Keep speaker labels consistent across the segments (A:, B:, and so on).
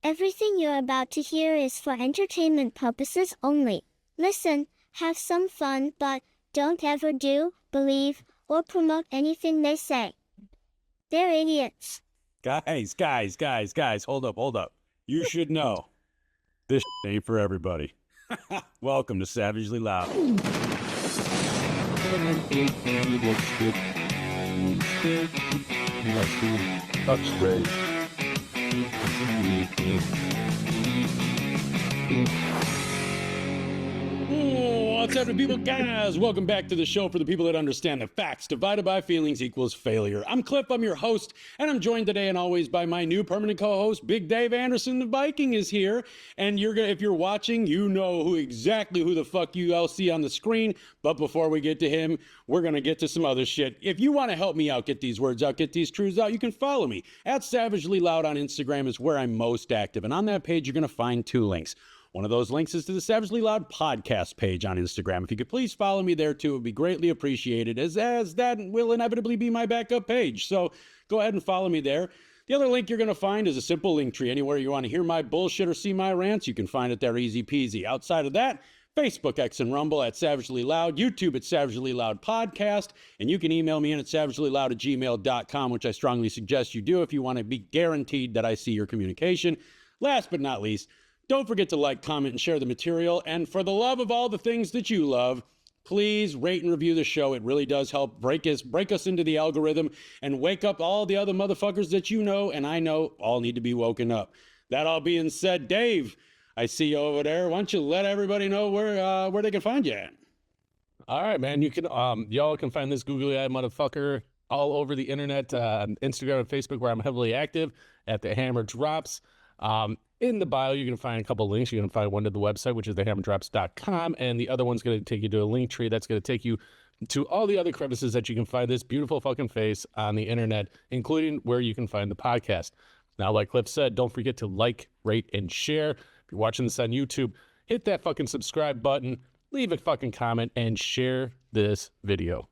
A: Everything you're about to hear is for entertainment purposes only. Listen, have some fun, but don't ever do, believe, or promote anything they say. They're idiots.
B: Guys, hold up. You should know, this ain't for everybody. Welcome to Savagely Loud.
C: That's great.
B: What's up, people? Guys, welcome back to the show for the people that understand the facts. Divided by feelings equals failure. I'm Cliff, I'm your host, and I'm joined today and always by my new permanent co-host, Big Dave Anderson. The Viking is here, and if you're watching, you know exactly who the fuck you all see on the screen. But before we get to him, we're gonna get to some other shit. If you want to help me out, get these words out, get these truths out, you can follow me at Savagely Loud on Instagram. Is where I'm most active, and on that page, you're gonna find two links. One of those links is to the Savagely Loud podcast page on Instagram. If you could please follow me there too, it would be greatly appreciated, as that will inevitably be my backup page. So go ahead and follow me there. The other link you're going to find is a simple link tree. Anywhere you want to hear my bullshit or see my rants, you can find it there easy peasy. Outside of that, Facebook, X, and Rumble at Savagely Loud, YouTube at Savagely Loud Podcast, and you can email me in at savagelyloud@gmail.com, which I strongly suggest you do if you want to be guaranteed that I see your communication. Last but not least, don't forget to like, comment, and share the material. And for the love of all the things that you love, please rate and review the show. It really does help break us into the algorithm and wake up all the other motherfuckers that you know and I know all need to be woken up. That all being said, Dave, I see you over there. Why don't you let everybody know where they can find you at?
C: All right, man. You can y'all can find this googly-eyed motherfucker all over the internet, on Instagram and Facebook, where I'm heavily active at The Hammer Drops. In the bio, you can find a couple links. You can find one to the website, which is thehammerdrops.com, and the other one's going to take you to a link tree that's going to take you to all the other crevices that you can find this beautiful fucking face on the internet, including where you can find the podcast. Now, like Cliff said, don't forget to like, rate, and share. If you're watching this on YouTube, hit that fucking subscribe button, leave a fucking comment, and share this video.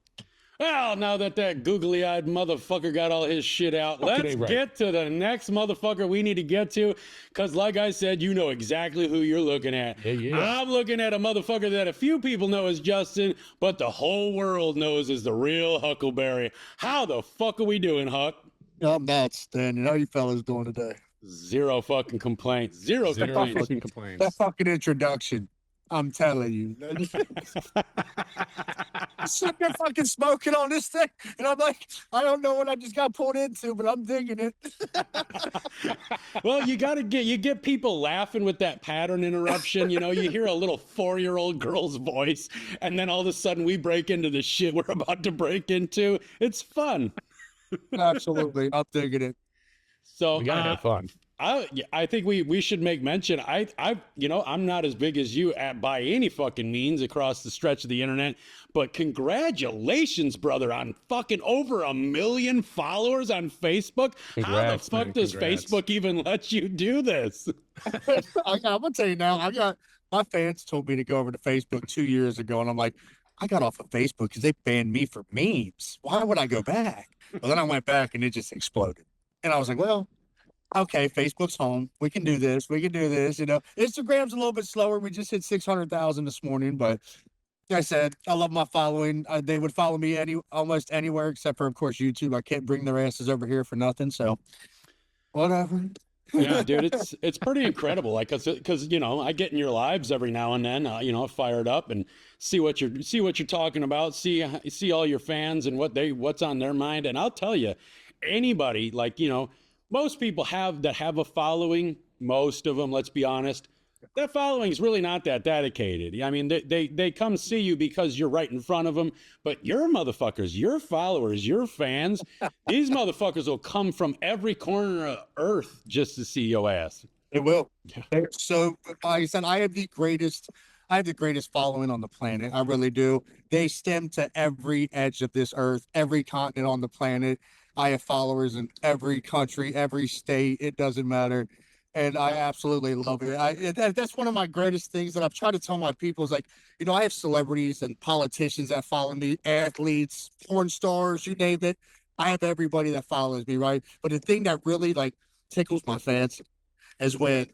B: Well, now that googly-eyed motherfucker got all his shit out, let's get to the next motherfucker we need to get to, because like I said, you know exactly who you're looking at.
C: Yeah.
B: I'm looking at a motherfucker that a few people know as Justin, but the whole world knows as the real Huckleberry. How the fuck are we doing, Huck?
D: I'm not standing. How you fellas doing today?
B: Zero fucking complaints. Zero
C: fucking complaints.
D: That fucking introduction. I'm telling you. I'm sitting there fucking smoking on this thing, and I'm like, I don't know what I just got pulled into, but I'm digging it.
B: Well, you get people laughing with that pattern interruption. You know, you hear a little 4-year-old girl's voice, and then all of a sudden we break into the shit we're about to break into. It's fun.
D: Absolutely. I'm digging it.
B: So
C: we gotta have fun.
B: I think we should make mention. I'm not as big as you by any fucking means across the stretch of the internet, but congratulations, brother, on fucking over 1 million followers on Facebook. How the fuck does Facebook even let you do this?
D: I'm gonna tell you now. My fans told me to go over to Facebook 2 years ago, and I'm like, I got off of Facebook because they banned me for memes. Why would I go back? Well, then I went back, and it just exploded. And I was like, well, okay, Facebook's home. We can do this. You know, Instagram's a little bit slower. We just hit 600,000 this morning, but like I said, I love my following. They would follow me almost anywhere except for, of course, YouTube. I can't bring their asses over here for nothing. So whatever.
B: Yeah, dude, it's pretty incredible. Like, cause you know, I get in your lives every now and then, fire it up and see what you're talking about, see all your fans and what's on their mind. And I'll tell you, anybody, like, you know, most people have a following, most of them, let's be honest, that following is really not that dedicated. I mean, they come see you because you're right in front of them, but your motherfuckers, your followers, your fans, these motherfuckers will come from every corner of earth just to see your ass.
D: They will. So, like I said, I have the greatest following on the planet. I really do. They stem to every edge of this earth, every continent on the planet. I have followers in every country, every state. It doesn't matter. And I absolutely love it. That's one of my greatest things that I've tried to tell my people is like, you know, I have celebrities and politicians that follow me, athletes, porn stars, you name it. I have everybody that follows me, right? But the thing that really like tickles my fancy is when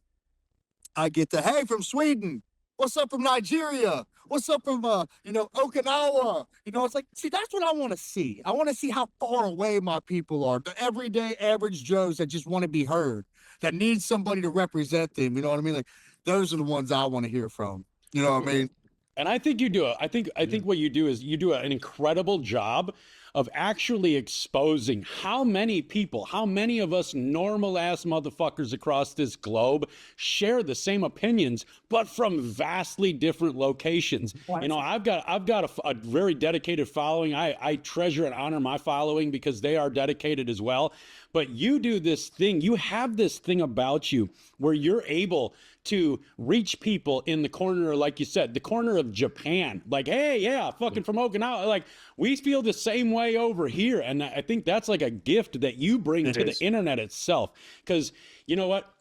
D: I get the, hey, from Sweden. What's up from Nigeria? What's up from, Okinawa? It's like, see, that's what I want to see. I want to see how far away my people are. The everyday average Joes that just want to be heard, that need somebody to represent them. You know what I mean? Like, those are the ones I want to hear from. You know what I mean?
B: And I think you do it. I think what you do is you do an incredible job of actually exposing how many people, how many of us normal ass motherfuckers across this globe share the same opinions, but from vastly different locations. You know, I've got a very dedicated following. I treasure and honor my following because they are dedicated as well. But you do this thing, you have this thing about you where you're able to reach people in the corner, like you said, the corner of Japan. Like, hey, yeah, fucking from Okinawa. Like, we feel the same way over here. And I think that's like a gift that you bring to the internet itself. Because you know what?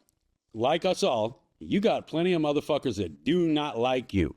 B: Like us all, you got plenty of motherfuckers that do not like you.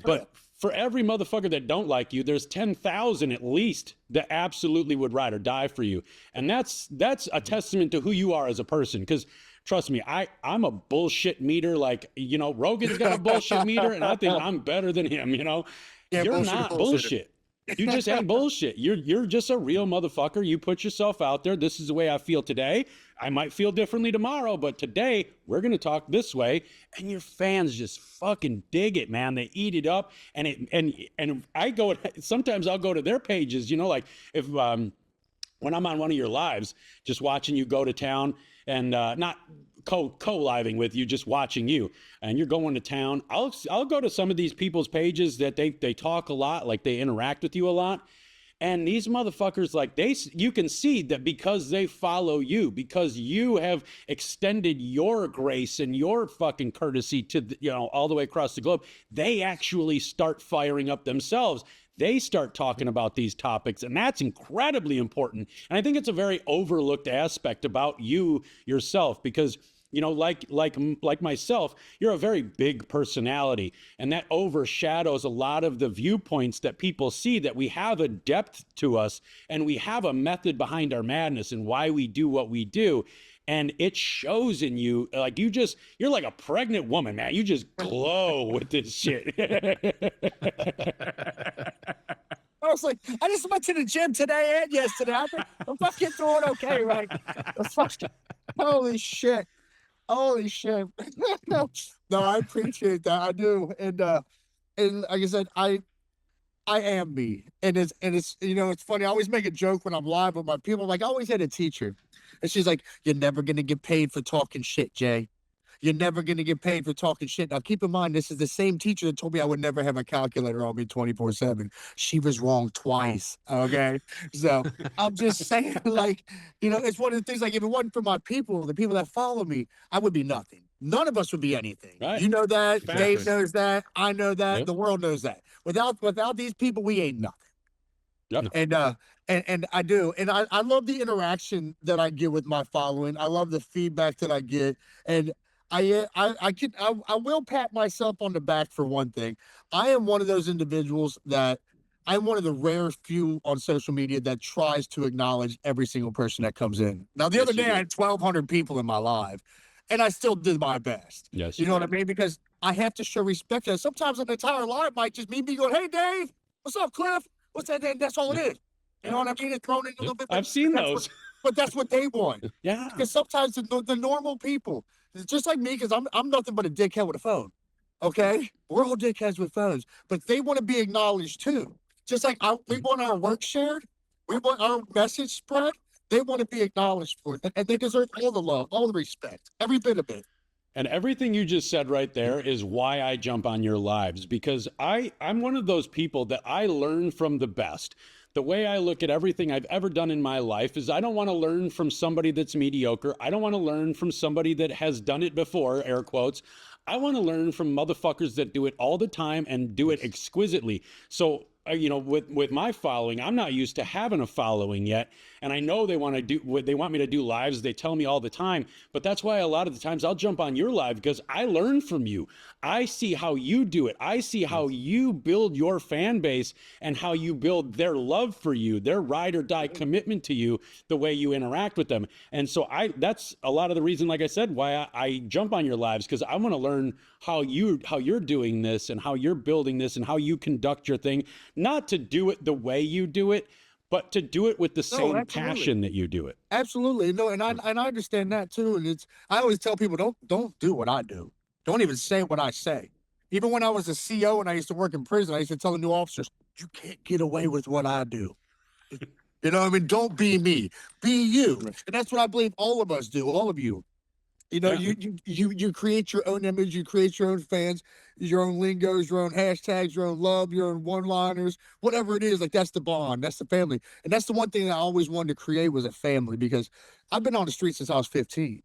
B: But for every motherfucker that don't like you, there's 10,000 at least that absolutely would ride or die for you. And that's a testament to who you are as a person. Because trust me, I'm a bullshit meter. Like, you know, Rogan's got a bullshit meter, and I think I'm better than him, you know?
D: Yeah,
B: you're not bullshit. You just ain't bullshit. You're just a real motherfucker. You put yourself out there. This is the way I feel today. I might feel differently tomorrow, but today we're going to talk this way. And your fans just fucking dig it, man. They eat it up. And I go, sometimes I'll go to their pages, you know, like if, when I'm on one of your lives, just watching you go to town and not co-living with you, just watching you, and you're going to town, I'll go to some of these people's pages that they talk a lot, like they interact with you a lot. And these motherfuckers, like you can see that because they follow you, because you have extended your grace and your fucking courtesy to, you know, all the way across the globe, they actually start firing up themselves. They start talking about these topics, and that's incredibly important. And I think it's a very overlooked aspect about you yourself, because, you know, like myself, you're a very big personality, and that overshadows a lot of the viewpoints that people see, that we have a depth to us and we have a method behind our madness and why we do what we do. And it shows in you. Like, you're like a pregnant woman, man. You just glow with this shit.
D: I was like, I just went to the gym today and yesterday. I'm fucking doing okay, right? Holy shit. Holy shit. No, I appreciate that. I do. And like I said, I am me. And it's, you know, it's funny. I always make a joke when I'm live with my people. Like, I always had a teacher. And she's like, you're never going to get paid for talking shit, Jay. You're never going to get paid for talking shit. Now, keep in mind, this is the same teacher that told me I would never have a calculator on me 24/7. She was wrong twice, okay? So I'm just saying, like, you know, it's one of the things, like, if it wasn't for my people, the people that follow me, I would be nothing. None of us would be anything.
B: Right.
D: You know that.
B: Facts.
D: Dave knows that. I know that.
C: Yep.
D: The world knows that. Without these people, we ain't nothing.
B: Yep.
D: And I do. And I love the interaction that I get with my following. I love the feedback that I get. And I will pat myself on the back for one thing. I am one of those individuals that I'm one of the rare few on social media that tries to acknowledge every single person that comes in. Now, the other day I had 1,200 people in my live, and I still did my best.
B: Yes.
D: You know what I mean? Because I have to show respect. And sometimes an entire live might just me going, hey, Dave, what's up, Cliff? What's that? That's all it is. You know what I mean? It's thrown in a little bit.
B: I've seen those.
D: But that's what they want.
B: Yeah.
D: Because sometimes the normal people, it's just like me, because I'm nothing but a dickhead with a phone. Okay? We're all dickheads with phones. But they want to be acknowledged too. Just like we want our work shared. We want our message spread. They want to be acknowledged for it. And they deserve all the love, all the respect, every bit of it.
B: And everything you just said right there is why I jump on your lives, because I'm one of those people that I learn from the best. The way I look at everything I've ever done in my life is I don't want to learn from somebody that's mediocre. I don't want to learn from somebody that has done it before, air quotes. I want to learn from motherfuckers that do it all the time and do it exquisitely. So you know, with my following, I'm not used to having a following yet. And I know they want to do what they want me to do lives. They tell me all the time, but that's why a lot of the times I'll jump on your live because I learn from you. I see how you do it. I see how you build your fan base and how you build their love for you, their ride or die commitment to you, the way you interact with them. And so that's a lot of the reason, like I said, why I jump on your lives, because I want to learn how you're doing this and how you're building this and how you conduct your thing, not to do it the way you do it, but to do it with the same passion that you do it.
D: Absolutely. No, and I understand that too. And I always tell people, don't do what I do. Don't even say what I say. Even when I was a CO and I used to work in prison, I used to tell the new officers, you can't get away with what I do. You know what I mean? Don't be me. Be you. And that's what I believe all of us do, all of you. You know, you create your own image, you create your own fans, your own lingos, your own hashtags, your own love, your own one-liners, whatever it is. Like, that's the bond, that's the family. And that's the one thing that I always wanted to create was a family, because I've been on the streets since I was 15.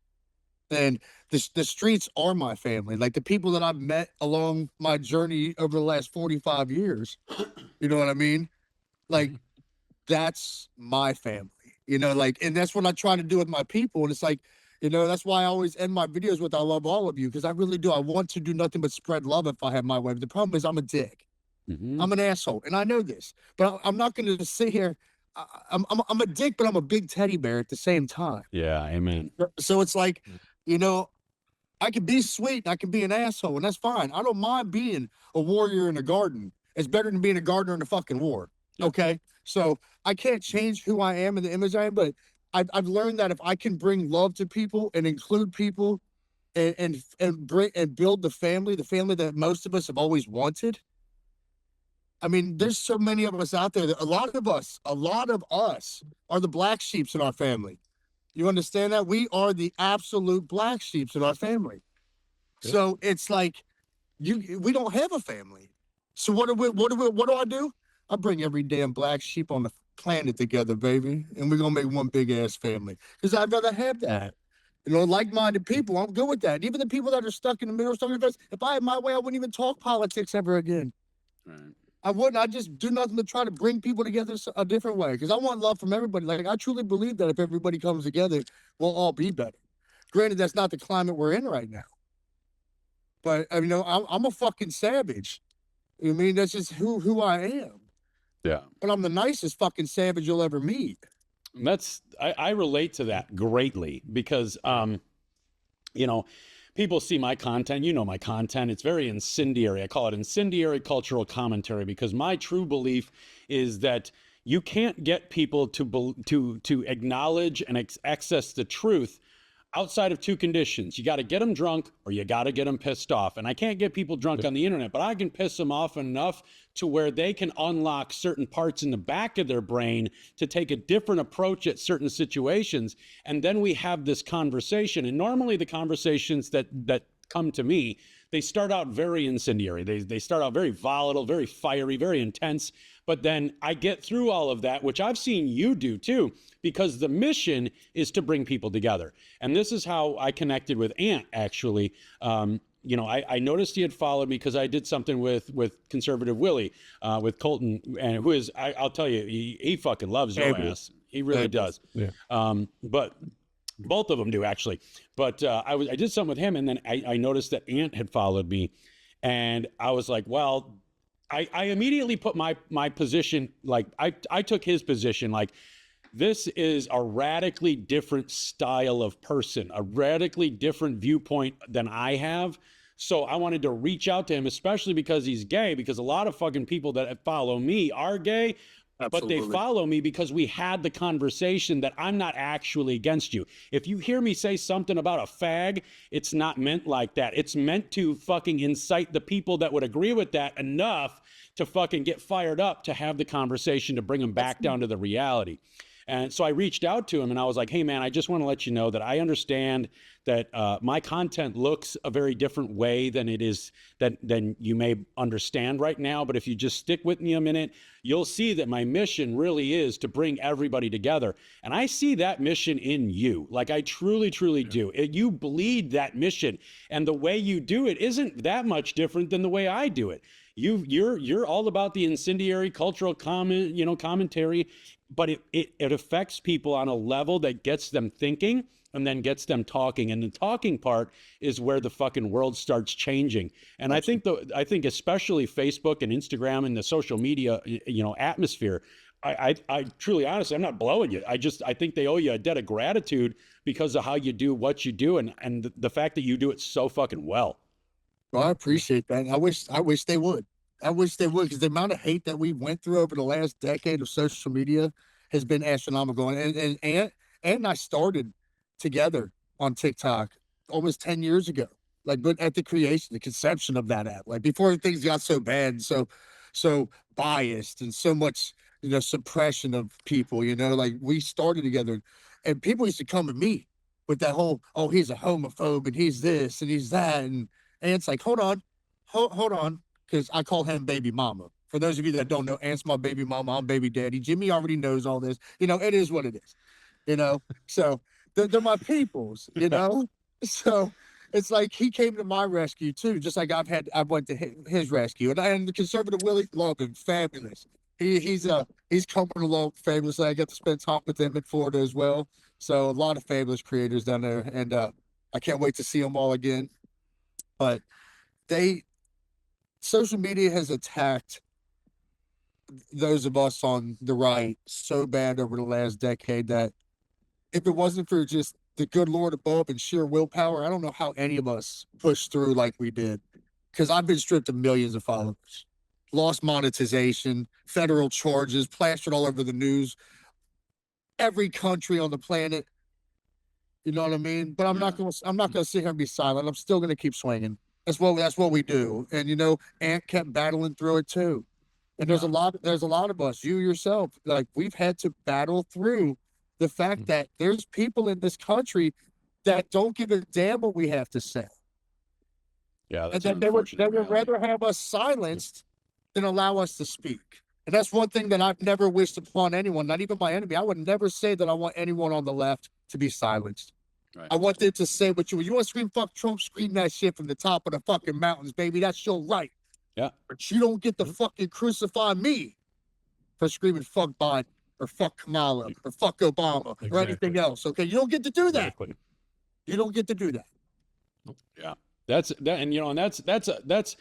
D: And the streets are my family. Like, the people that I've met along my journey over the last 45 years, you know what I mean? Like, that's my family, you know, like, and that's what I try to do with my people. And it's like, you know, that's why I always end my videos with, I love all of you, because I really do. I want to do nothing but spread love if I have my way. But the problem is I'm a dick. I'm an asshole. And I know this, but I'm not going to sit here. I'm a dick, but I'm a big teddy bear at the same time.
B: Yeah, amen.
D: So it's like, you know, I can be sweet and I can be an asshole, and that's fine. I don't mind being a warrior in a garden. It's better than being a gardener in a fucking war. Okay? So I can't change who I am and the image I am, but I've learned that if I can bring love to people and include people and build the family that most of us have always wanted. I mean, there's so many of us out there that a lot of us are the black sheeps in our family. You understand that? We are the absolute black sheeps in our family. Yeah. So it's like we don't have a family. So what do I do? I bring every damn black sheep on the planet together, baby, and we're gonna make one big ass family. Because I'd rather have that. You know, like-minded people, I'm good with that. Even the people that are stuck in the middle, stuck in the fence, if I had my way, I wouldn't even talk politics ever again. Right. I wouldn't. I just do nothing to try to bring people together a different way. Because I want love from everybody. Like, I truly believe that if everybody comes together, we'll all be better. Granted, that's not the climate we're in right now. But, you know, I'm a fucking savage. I mean, that's just who I am.
B: Yeah.
D: But I'm the nicest fucking savage you'll ever meet.
B: I relate to that greatly because, you know, people see my content, you know, my content, it's very incendiary. I call it incendiary cultural commentary because my true belief is that you can't get people to acknowledge and access the truth outside of two conditions. You got to get them drunk or you got to get them pissed off. And I can't get people drunk on the internet, but I can piss them off enough to where they can unlock certain parts in the back of their brain to take a different approach at certain situations. And then we have this conversation. And normally the conversations that come to me, they start out very incendiary. They start out very volatile, very fiery, very intense. But then I get through all of that, which I've seen you do too, because the mission is to bring people together. And this is how I connected with Ant, actually. You know, I noticed he had followed me because I did something with Conservative Willie, with Colton, and who is, I'll tell you, he fucking loves your ass. He really does. Yeah. But both of them do, actually. But I did something with him, and then I noticed that Ant had followed me. And I was like, well, I immediately put my position, like, I took his position, like, this is a radically different style of person, a radically different viewpoint than I have. So I wanted to reach out to him, especially because he's gay, because a lot of fucking people that follow me are gay. Absolutely. But they follow me because we had the conversation that I'm not actually against you. If you hear me say something about a fag, it's not meant like that. It's meant to fucking incite the people that would agree with that enough to fucking get fired up to have the conversation to bring them back down to the reality. And so I reached out to him and I was like, hey, man, I just want to let you know that I understand that my content looks a very different way than it is than you may understand right now. But if you just stick with me a minute, you'll see that my mission really is to bring everybody together. And I see that mission in you. Like, I truly, truly do. You bleed that mission. And the way you do it isn't that much different than the way I do it. You're all about the incendiary cultural commentary, but it affects people on a level that gets them thinking and then gets them talking. And the talking part is where the fucking world starts changing. And I think especially Facebook and Instagram and the social media, atmosphere, I truly, honestly, I'm not blowing you. I think they owe you a debt of gratitude because of how you do what you do and the fact that you do it so fucking well.
D: Well, I appreciate that. I wish they would. I wish they would, because the amount of hate that we went through over the last decade of social media has been astronomical. And I started together on TikTok almost 10 years ago. Like, but at the creation, the conception of that app, like before things got so bad and so biased and so much, suppression of people, like we started together, and people used to come to me with that whole, oh, he's a homophobe and he's this and he's that. And it's like, hold on. Because I call him baby mama. For those of you that don't know, Ant's my baby mama. I'm baby daddy. Jimmy already knows all this. It is what it is. So they're my peoples, So it's like he came to my rescue too, just like I went to his rescue. And the conservative Willie, love him, fabulous. He's coming along fabulously. I get to spend time with him in Florida as well. So a lot of fabulous creators down there, and I can't wait to see them all again. But social media has attacked those of us on the right so bad over the last decade that if it wasn't for just the good Lord above and sheer willpower, I don't know how any of us pushed through like we did. Because I've been stripped of millions of followers, lost monetization, federal charges, plastered all over the news, every country on the planet. You know what I mean? But I'm not gonna sit here and be silent. I'm still gonna keep swinging. That's what we do. And Ant kept battling through it too. And there's a lot of us, you yourself, like we've had to battle through the fact that there's people in this country that don't give a damn what we have to say.
B: Yeah, that's
D: and that they would rather have us silenced than allow us to speak. And that's one thing that I've never wished upon anyone, not even my enemy. I would never say that I want anyone on the left to be silenced. Right. I want them to say what you want to scream, fuck Trump, scream that shit from the top of the fucking mountains, baby. That's your right.
B: Yeah.
D: But you don't get to fucking crucify me for screaming fuck Biden or fuck Kamala or fuck Obama or anything else. Okay. You don't get to do that.
C: Exactly.
D: You don't get to do that.
B: Yeah. That's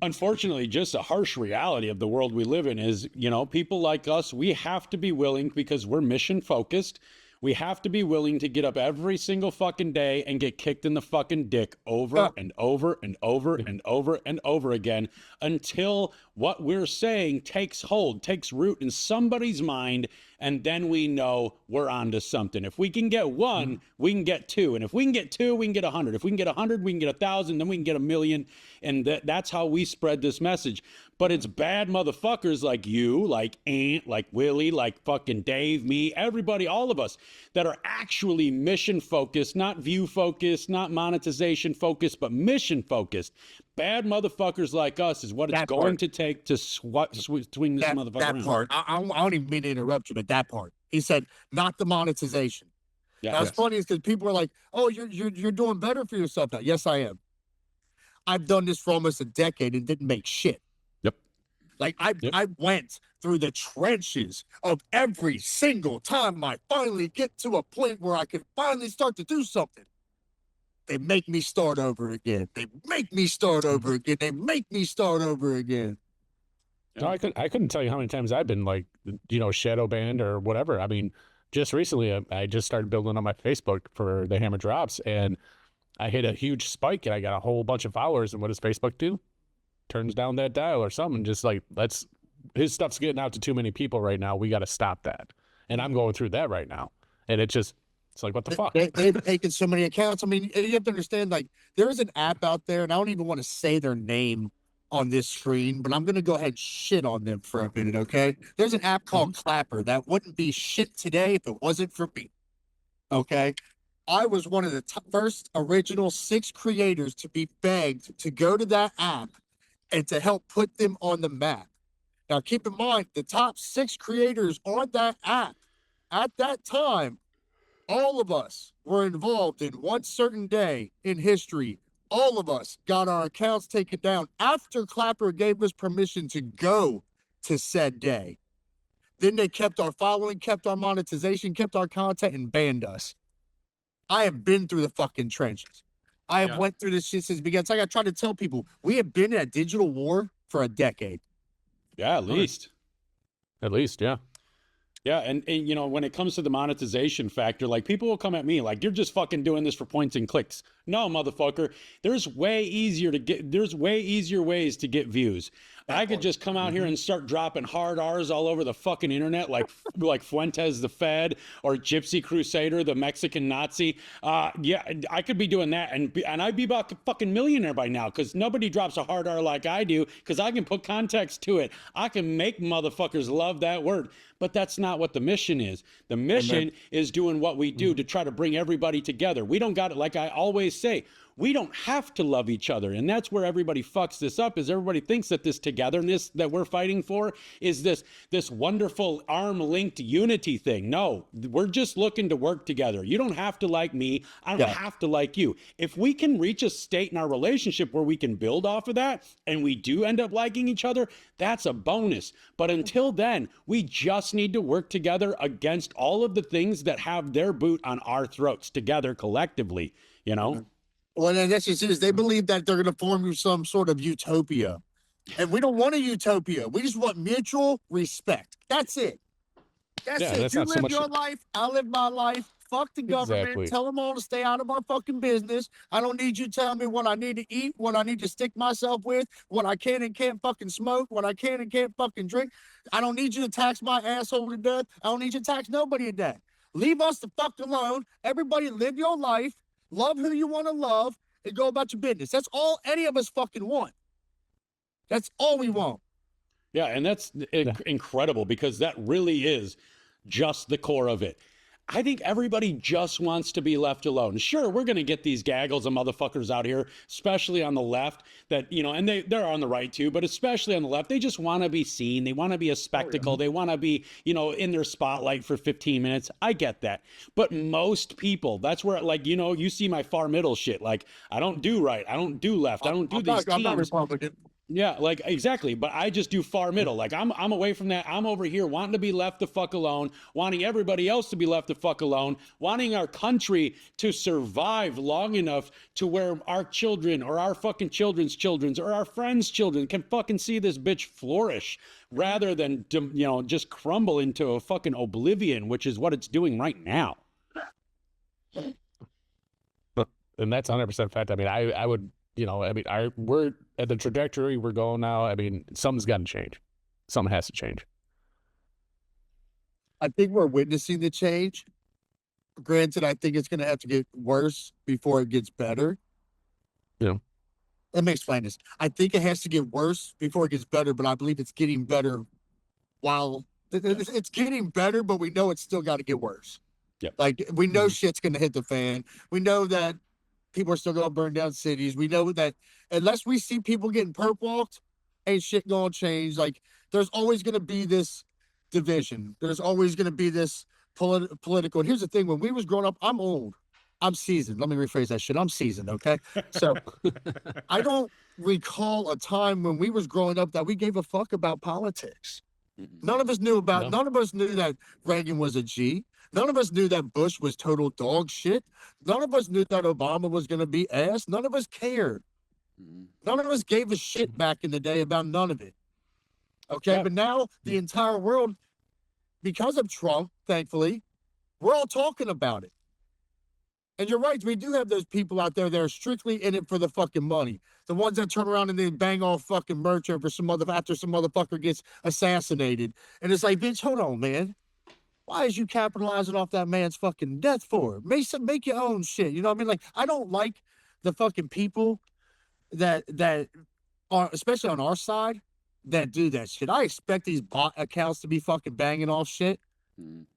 B: unfortunately just a harsh reality of the world we live in is, people like us, we have to be willing, because we're mission focused. We have to be willing to get up every single fucking day and get kicked in the fucking dick over and over and over and over and over again until what we're saying takes hold, takes root in somebody's mind, and then we know we're onto something. If we can get one, we can get two. And if we can get two, we can get 100. If we can get 100, we can get 1,000, then we can get 1,000,000. And that's how we spread this message. But it's bad motherfuckers like you, like Ant, like Willie, like fucking Dave, me, everybody, all of us that are actually mission focused, not view focused, not monetization focused, but mission focused. Bad motherfuckers like us is what it's going to take to swing this motherfucker
D: that
B: around.
D: part. I don't even mean to interrupt you, but that part. He said, not the monetization. Yeah. That's funny is because people are like, oh, you're doing better for yourself now. Yes, I am. I've done this for almost a decade and didn't make shit.
B: Yep.
D: Like I went through the trenches of every single time I finally get to a point where I can finally start to do something. They make me start over again. They make me start over again. They make me start over again.
C: No, I couldn't tell you how many times I've been like, shadow banned or whatever. I mean, just recently I just started building on my Facebook for the Hammer Drops, and I hit a huge spike and I got a whole bunch of followers. And what does Facebook do? Turns down that dial or something. Just like, his stuff's getting out to too many people right now. We got to stop that. And I'm going through that right now. And it's like, what the fuck?
D: They've taken so many accounts. I mean, you have to understand, like, there is an app out there, and I don't even want to say their name on this screen, but I'm going to go ahead and shit on them for a minute, okay? There's an app called Clapper that wouldn't be shit today if it wasn't for me, okay? I was one of the first original 6 creators to be begged to go to that app and to help put them on the map. Now, keep in mind, the top 6 creators on that app at that time, all of us were involved in one certain day in history all of us got our accounts taken down after Clapper gave us permission to go to said day. Then they kept our following, kept our monetization, kept our content, and banned us. I have been through the fucking trenches. I have went through this shit since the beginning. It's like I try to tell people, we have been in a digital war for a decade.
B: Yeah, at least.
C: At least, yeah.
B: Yeah, and you know, when it comes to the monetization factor, like people will come at me like, you're just fucking doing this for points and clicks. No, motherfucker. There's way easier ways to get views. I could just come out here and start dropping hard R's all over the fucking internet, like Fuentes the Fed or Gypsy Crusader, the Mexican Nazi. Yeah, I could be doing that, and I'd be about a fucking millionaire by now, because nobody drops a hard R like I do, because I can put context to it. I can make motherfuckers love that word. But that's not what the mission is. The mission is doing what we do to try to bring everybody together. We don't got it. Like I always say, we don't have to love each other. And that's where everybody fucks this up, is everybody thinks that this togetherness that we're fighting for is this wonderful arm-linked unity thing. No, we're just looking to work together. You don't have to like me. I don't have to like you. If we can reach a state in our relationship where we can build off of that and we do end up liking each other, that's a bonus. But until then, we just need to work together against all of the things that have their boot on our throats together collectively, you know?
D: Well, and that's just it. They believe that they're going to form you some sort of utopia. And we don't want a utopia. We just want mutual respect. That's it. That's it.
C: That's
D: You
C: not so
D: live
C: much-
D: your life. I live my life. Fuck the government.
C: Exactly.
D: Tell them all to stay out of our fucking business. I don't need you telling me what I need to eat, what I need to stick myself with, what I can and can't fucking smoke, what I can and can't fucking drink. I don't need you to tax my asshole to death. I don't need you to tax nobody to death. Leave us the fuck alone. Everybody live your life. Love who you want to love and go about your business. That's all any of us fucking want. That's all we want.
B: Yeah, and that's incredible, because that really is just the core of it. I think everybody just wants to be left alone. Sure, we're going to get these gaggles of motherfuckers out here, especially on the left, that, you know, and they're on the right too, but especially on the left, they just want to be seen. They want to be a spectacle. They want to be, you know, in their spotlight for 15 minutes. I get that. But most people, that's where, like, you know, you see my far middle shit. Like, I don't do right. I don't do left. I don't do these
D: I'm not
B: teams.
D: Republican.
B: Yeah, like exactly. But I just do far middle. Like I'm away from that. I'm over here wanting to be left the fuck alone, wanting everybody else to be left the fuck alone, wanting our country to survive long enough to where our children or our fucking children's children's or our friends' children can fucking see this bitch flourish, rather than, you know, just crumble into a fucking oblivion, which is what it's doing right now.
C: And that's 100% fact. I mean, I would, you know, I mean, we're at the trajectory we're going now. I mean, something's got to change. Something has to change.
D: I think we're witnessing the change. Granted, I think it's going to have to get worse before it gets better.
C: Yeah.
D: Let me explain this. I think it has to get worse before it gets better, but I believe it's getting better while it's getting better, but we know it's still got to get worse.
B: Yep.
D: Like, we know shit's going to hit the fan. We know that people are still going to burn down cities. We know that unless we see people getting perp walked, ain't shit going to change. Like, there's always going to be this division. There's always going to be this political. And here's the thing. When we was growing up, I'm old. I'm seasoned. Let me rephrase that shit. I'm seasoned, okay? So I don't recall a time when we was growing up that we gave a fuck about politics. None of us knew about, none of us knew that Reagan was a G. None of us knew that Bush was total dog shit. None of us knew that Obama was going to be ass. None of us cared. None of us gave a shit back in the day about none of it. Okay,
B: Yeah.
D: but now the entire world, because of Trump, thankfully, we're all talking about it. And you're right, we do have those people out there that are strictly in it for the fucking money. The ones that turn around and then bang off fucking merch over after some motherfucker gets assassinated. And it's like, bitch, hold on, man. Why is you capitalizing off that man's fucking death for? Make your own shit. You know what I mean? Like, I don't like the fucking people that are, especially on our side, that do that shit. I expect these bot accounts to be fucking banging off shit,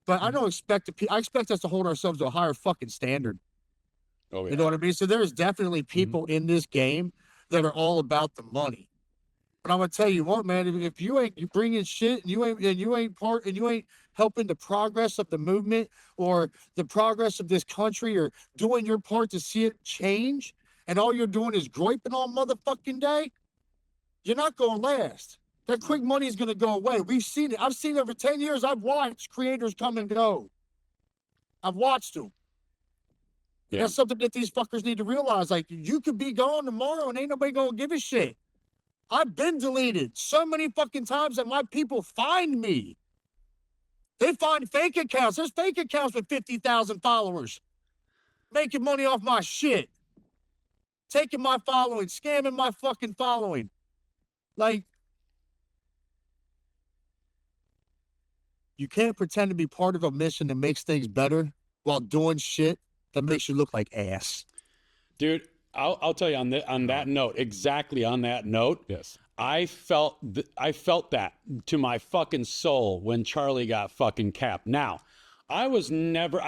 D: but I don't expect I expect us to hold ourselves to a higher fucking standard.
B: Oh yeah.
D: You know what I mean? So there's definitely people in this game that are all about the money. But I'm gonna tell you what, man. If you ain't bringing shit, and you ain't helping the progress of the movement or the progress of this country, or doing your part to see it change, and all you're doing is griping all motherfucking day, you're not going to last. That quick money is going to go away. We've seen it. I've seen it over 10 years. I've watched creators come and go. I've watched them.
C: Yeah.
D: That's something that these fuckers need to realize. Like, you could be gone tomorrow and ain't nobody going to give a shit. I've been deleted so many fucking times that my people find me. They find fake accounts. There's fake accounts with 50,000 followers. Making money off my shit. Taking my following. Scamming my fucking following. Like, you can't pretend to be part of a mission that makes things better while doing shit that makes you look like ass.
B: Dude, I'll tell you on that note, exactly on that note.
C: Yes.
B: I felt that to my fucking soul when Charlie got fucking capped. Now, I was never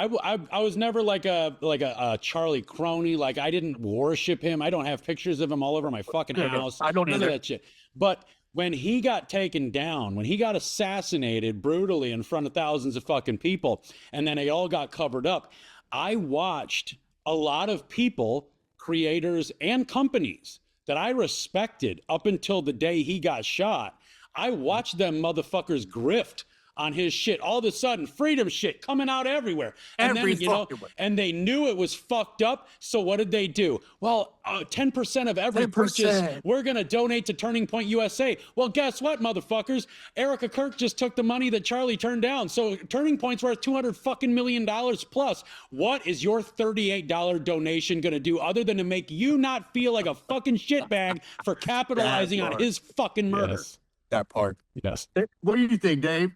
B: like a Charlie crony. Like, I didn't worship him. I don't have pictures of him all over my fucking house.
D: I don't
B: None
D: either.
B: of that shit. But when he got taken down, when he got assassinated brutally in front of thousands of fucking people, and then they all got covered up, I watched a lot of people, creators and companies that I respected up until the day he got shot. I watched them motherfuckers grift on his shit. All of a sudden, freedom shit coming out everywhere. And
D: Every
B: then, you know,
D: fucking way.
B: and they knew it was fucked up. So what did they do? Well, 10% of every
D: 10%.
B: purchase, we're going to donate to Turning Point USA. Well, guess what, motherfuckers? Erica Kirk just took the money that Charlie turned down. So Turning Point's worth $200 fucking million plus. What is your $38 donation going to do other than to make you not feel like a fucking shitbag for capitalizing on his fucking murder?
C: Yes.
D: That part.
C: Yes.
D: What do you think, Dave?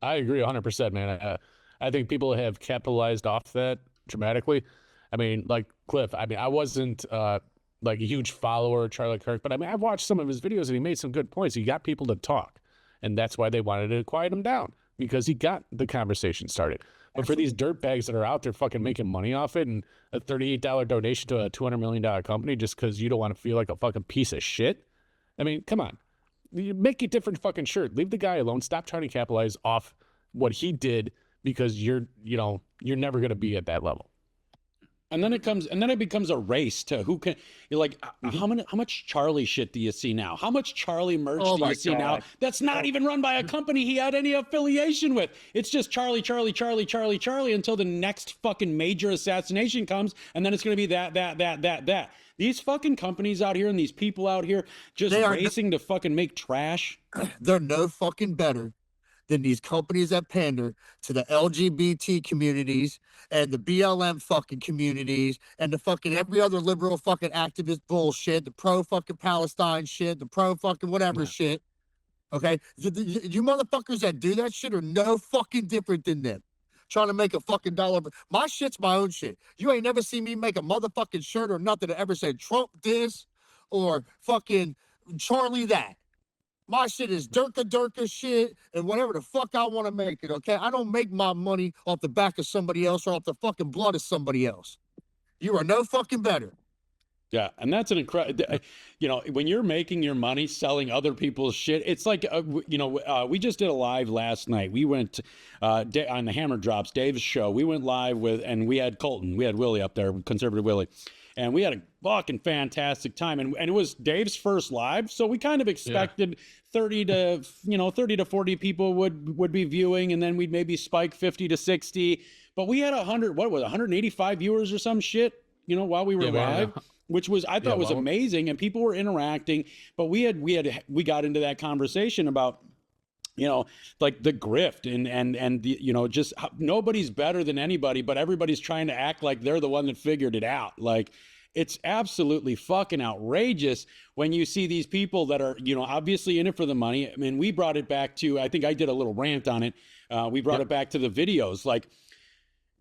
C: I agree 100%, man. I think people have capitalized off that dramatically. I mean, like Cliff, I mean, I wasn't like a huge follower of Charlie Kirk, but I mean, I've watched some of his videos and he made some good points. He got people to talk, and that's why they wanted to quiet him down, because he got the conversation started. But for these dirtbags that are out there fucking making money off it, and a $38 donation to a $200 million company just because you don't want to feel like a fucking piece of shit, I mean, come on. You make a different fucking shirt. Leave the guy alone. Stop trying to capitalize off what he did, because you're never going to be at that level.
B: And then it becomes a race to who can. You're like, how much Charlie shit do you see now? How much Charlie merch do you see now? That's not even run by a company he had any affiliation with. It's just Charlie until the next fucking major assassination comes, and then it's going to be that. These fucking companies out here and these people out here just racing to fucking make trash.
D: They're no fucking better than these companies that pander to the LGBT communities and the BLM fucking communities and the fucking every other liberal fucking activist bullshit, the pro fucking Palestine shit, the pro fucking whatever shit. Okay? You motherfuckers that do that shit are no fucking different than them. Trying to make a fucking dollar. My shit's my own shit. You ain't never seen me make a motherfucking shirt or nothing that ever said Trump this or fucking Charlie that. My shit is Durka shit and whatever the fuck I want to make it, okay? I don't make my money off the back of somebody else or off the fucking blood of somebody else. You are no fucking better.
B: Yeah, and that's an incredible, when you're making your money selling other people's shit, it's like, we just did a live last night. We went on the Hammer Drops, Dave's show. We went live and we had Colton. We had Willie up there, Conservative Willie. And we had a fucking fantastic time. And it was Dave's first live. So we kind of expected 30 to 40 people would be viewing. And then we'd maybe spike 50 to 60. But we had 185 viewers or some shit, while we were live. Which I thought was amazing, and people were interacting. But we got into that conversation about, like the grift and the, just nobody's better than anybody, but everybody's trying to act like they're the one that figured it out. Like, it's absolutely fucking outrageous when you see these people that are, obviously in it for the money. I mean, we brought it back to, I think I did a little rant on it. We brought it back to the videos, like.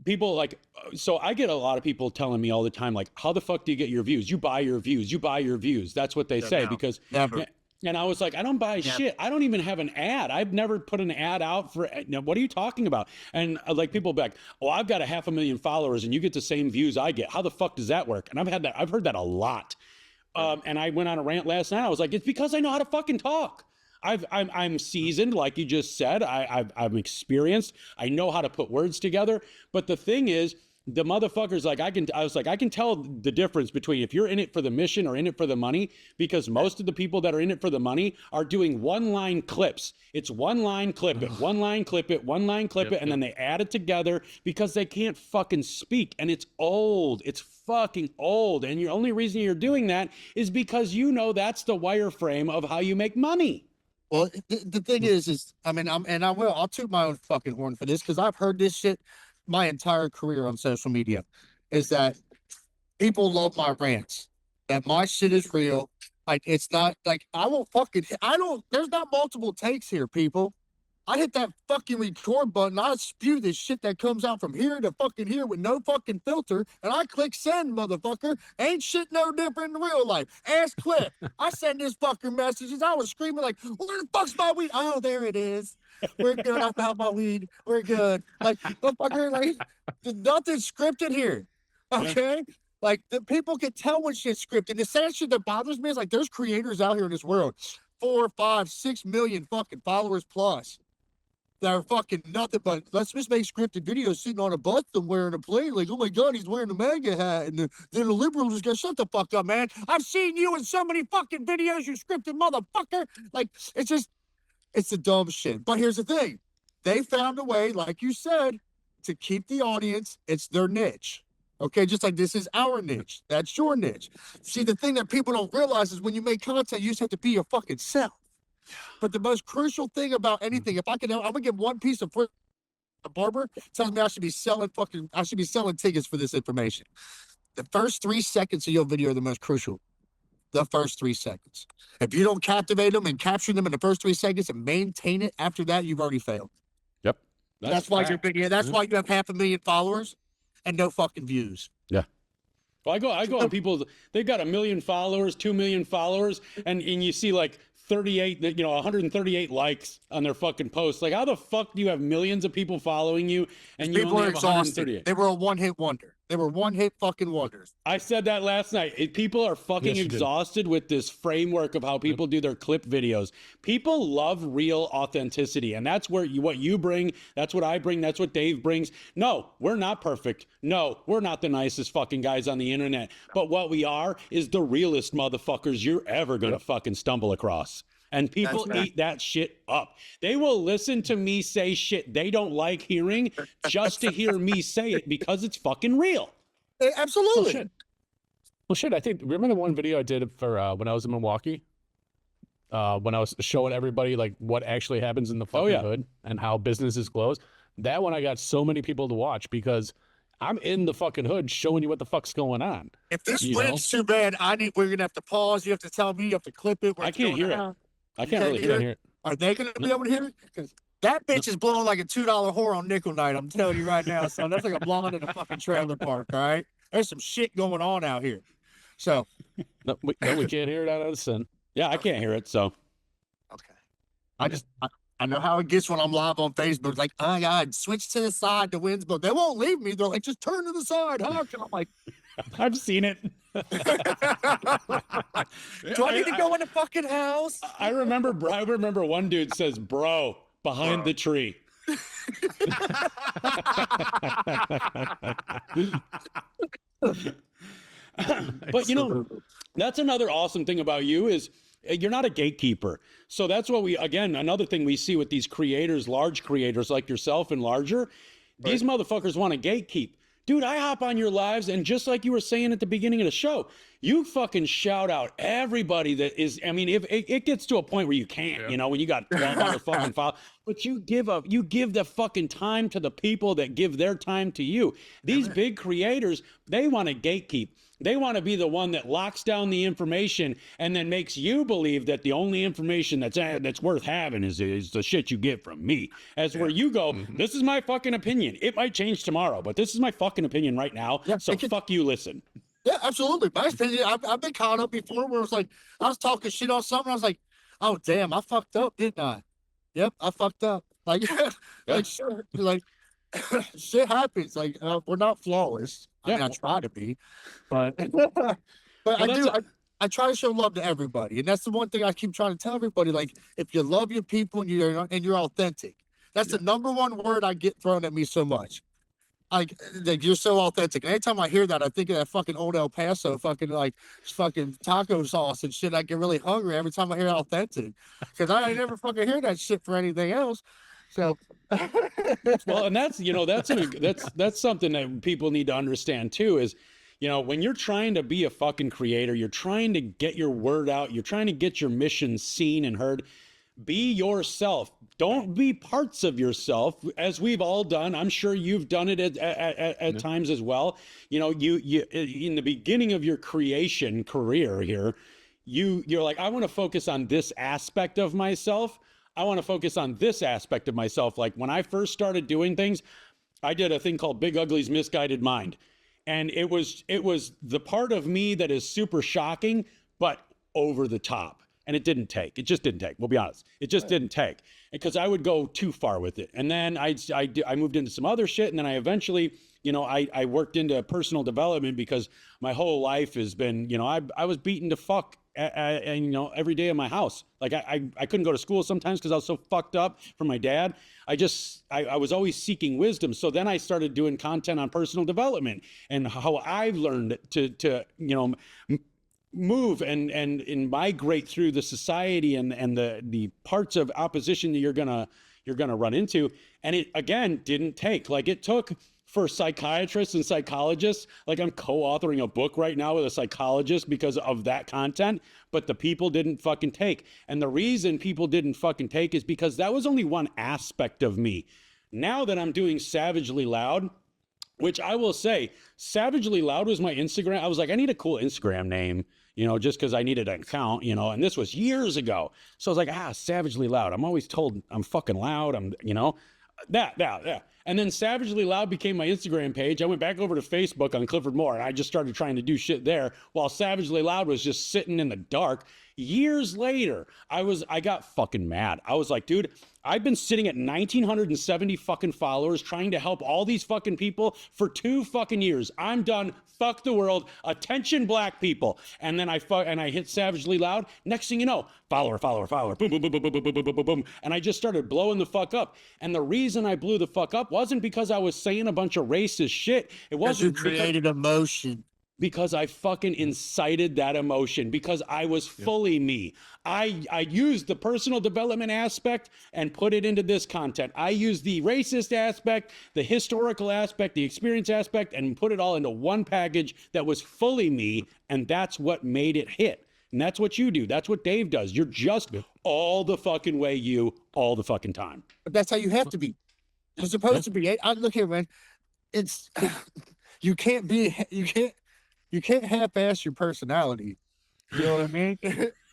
B: People like, so I get a lot of people telling me all the time, like, how the fuck do you get your views? You buy your views. That's what they say. Because
D: never.
B: And I was like, I don't buy shit. I don't even have an ad. I've never put an ad out for, what are you talking about? And like people back, oh, I've got 500,000 followers and you get the same views I get. How the fuck does that work? And I've heard that a lot. And I went on a rant last night. I was like, it's because I know how to fucking talk. I'm seasoned, like you just said. I'm experienced. I know how to put words together. But the thing is, the motherfuckers, like, I can tell the difference between if you're in it for the mission or in it for the money, because most of the people that are in it for the money are doing one-line clips. It's one line, clip it, one line, clip it, one line, clip it, and then they add it together because they can't fucking speak. And it's old. It's fucking old. And the only reason you're doing that is because you know that's the wireframe of how you make money.
D: Well, the thing is, I mean, I'll toot my own fucking horn for this because I've heard this shit my entire career on social media, is that people love my rants, that my shit is real. Like, it's not like there's not multiple takes here, people. I hit that fucking record button. I spew this shit that comes out from here to fucking here with no fucking filter. And I click send, motherfucker. Ain't shit no different in real life. Ask Cliff. I send this fucking messages. I was screaming like, where the fuck's my weed? Oh, there it is. We're good. I found my weed. We're good. Like, motherfucker, like, there's nothing scripted here. Okay? Like, the people can tell when shit's scripted. The sad shit that bothers me is like, there's creators out here in this world, 4, 5, 6 million fucking followers plus, that are fucking nothing but let's just make scripted videos sitting on a bus somewhere in a plane. Like, oh my God, he's wearing a MAGA hat. And then the liberals just go, shut the fuck up, man. I've seen you in so many fucking videos, you scripted motherfucker. Like, it's the dumb shit. But here's the thing. They found a way, like you said, to keep the audience. It's their niche. Okay, just like this is our niche. That's your niche. See, the thing that people don't realize is when you make content, you just have to be your fucking self. But the most crucial thing about anything, if I'm gonna give one piece of a barber tells me I should be selling tickets for this information. The first 3 seconds of your video are the most crucial. The first 3 seconds. If you don't captivate them and capture them in the first 3 seconds and maintain it after that, you've already failed.
B: Yep.
D: That's why your video. That's why you have 500,000 followers and no fucking views.
B: Yeah. Well, I go on people. They've got 1 million followers, 2 million followers, and you see like 138 likes on their fucking posts. Like, how the fuck do you have millions of people following you and you only have 138?
D: They were a one-hit wonder. They were one-hit fucking wonders.
B: I said that last night. People are fucking exhausted with this framework of how people do their clip videos. People love real authenticity, and that's what you bring. That's what I bring. That's what Dave brings. No, we're not perfect. No, we're not the nicest fucking guys on the internet. But what we are is the realest motherfuckers you're ever gonna fucking stumble across. And people eat that shit up. They will listen to me say shit they don't like hearing just to hear me say it because it's fucking real.
D: Absolutely.
C: Well, shit, I think, remember the one video I did for when I was in Milwaukee? When I was showing everybody like what actually happens in the fucking hood and how businesses close. That one I got so many people to watch because I'm in the fucking hood showing you what the fuck's going on.
D: If this wins too bad, we're gonna have to pause. You have to tell me, you have to clip it.
B: I can't hear it. I can't really hear it.
D: Are they going to be able to hear it? Because that bitch is blowing like a $2 whore on nickel night. I'm telling you right now, son. That's like a blonde in a fucking trailer park, all right? There's some shit going on out here. So.
C: No, we can't hear it out of the sun.
B: Yeah, I can't hear it, so.
D: Okay. I know how it gets when I'm live on Facebook. Like, oh, God, switch to the side to wins, but they won't leave me. They're like, just turn to the side. Huh? And I'm like,
B: I've seen it.
D: Do I need to go in the fucking house?
B: I remember one dude says, bro, behind the tree. But, you know, that's another awesome thing about you is you're not a gatekeeper. So that's what another thing we see with these creators, large creators like yourself and larger, these motherfuckers want to gatekeep. Dude, I hop on your lives, and just like you were saying at the beginning of the show, you fucking shout out everybody that is. I mean, if it gets to a point where you can't, you know, when you got 12 fucking files, but you give the fucking time to the people that give their time to you. These big creators, they want to gatekeep. They want to be the one that locks down the information and then makes you believe that the only information that's worth having is the shit you get from me. As where you go, this is my fucking opinion. It might change tomorrow, but this is my fucking opinion right now. Yeah, so fuck you, listen.
D: Yeah, absolutely. My opinion, I've been caught up before where it was like, I was talking shit on something. I was like, oh, damn, I fucked up, didn't I? Yep, I fucked up. Like, like, sure, like, shit happens. Like, we're not flawless. I mean, I try to be, but I try to show love to everybody, and that's the one thing I keep trying to tell everybody. Like, if you love your people and you're authentic, that's the number one word I get thrown at me so much. like you're so authentic. And anytime I hear that, I think of that fucking old El Paso fucking taco sauce and shit. I get really hungry every time I hear authentic, because I ain't never fucking hear that shit for anything else. So,
B: Well, and that's, you know, that's something that people need to understand too, is, you know, when you're trying to be a fucking creator, you're trying to get your word out, you're trying to get your mission seen and heard. Be yourself. Don't be parts of yourself, as we've all done. I'm sure you've done it at times as well. You know, you in the beginning of your creation career here, you're like, I want to focus on this aspect of myself. I want to focus on this aspect of myself. Like when I first started doing things, I did a thing called Big Ugly's Misguided Mind. And it was the part of me that is super shocking, but over the top. And it didn't take. It just didn't take. We'll be honest. It just didn't take, because I would go too far with it. And then I moved into some other shit. And then I eventually, you know, I worked into personal development, because my whole life has been, you know, I was beaten to fuck, and you know, every day in my house. Like I couldn't go to school sometimes because I was so fucked up from my dad. I was always seeking wisdom. So then I started doing content on personal development and how I've learned to you know, move and migrate through the society and the parts of opposition that you're gonna run into. And it, again, didn't take. Like it took for psychiatrists and psychologists. Like I'm co-authoring a book right now with a psychologist because of that content, but the people didn't fucking take. And the reason people didn't fucking take is because that was only one aspect of me. Now that I'm doing Savagely Loud, which I will say, Savagely Loud was my Instagram. I was like, I need a cool Instagram name, you know, just because I needed an account, you know, and this was years ago. So I was like, Savagely Loud. I'm always told I'm fucking loud. I'm, you know, that. And then Savagely Loud became my Instagram page. I went back over to Facebook on Clifford Moore, and I just started trying to do shit there, while Savagely Loud was just sitting in the dark. Years later, I got fucking mad. I was like, dude, I've been sitting at 1,970 fucking followers trying to help all these fucking people for 2 fucking years. I'm done. Fuck the world. Attention, black people. And then I hit Savagely Loud. Next thing you know, follower. Boom, boom, boom, boom, boom, boom, boom, boom, boom, boom. And I just started blowing the fuck up. And the reason I blew the fuck up wasn't because I was saying a bunch of racist shit. It wasn't
D: because you created emotion.
B: Because I fucking incited that emotion, because I was fully me. I used the personal development aspect and put it into this content. I used the racist aspect, the historical aspect, the experience aspect, and put it all into one package that was fully me, and that's what made it hit. And that's what you do. That's what Dave does. You're just all the fucking way you, all the fucking time.
D: But that's how you have to be. You're supposed to be. Look here, man. It's you can't half-ass your personality. You know what I mean?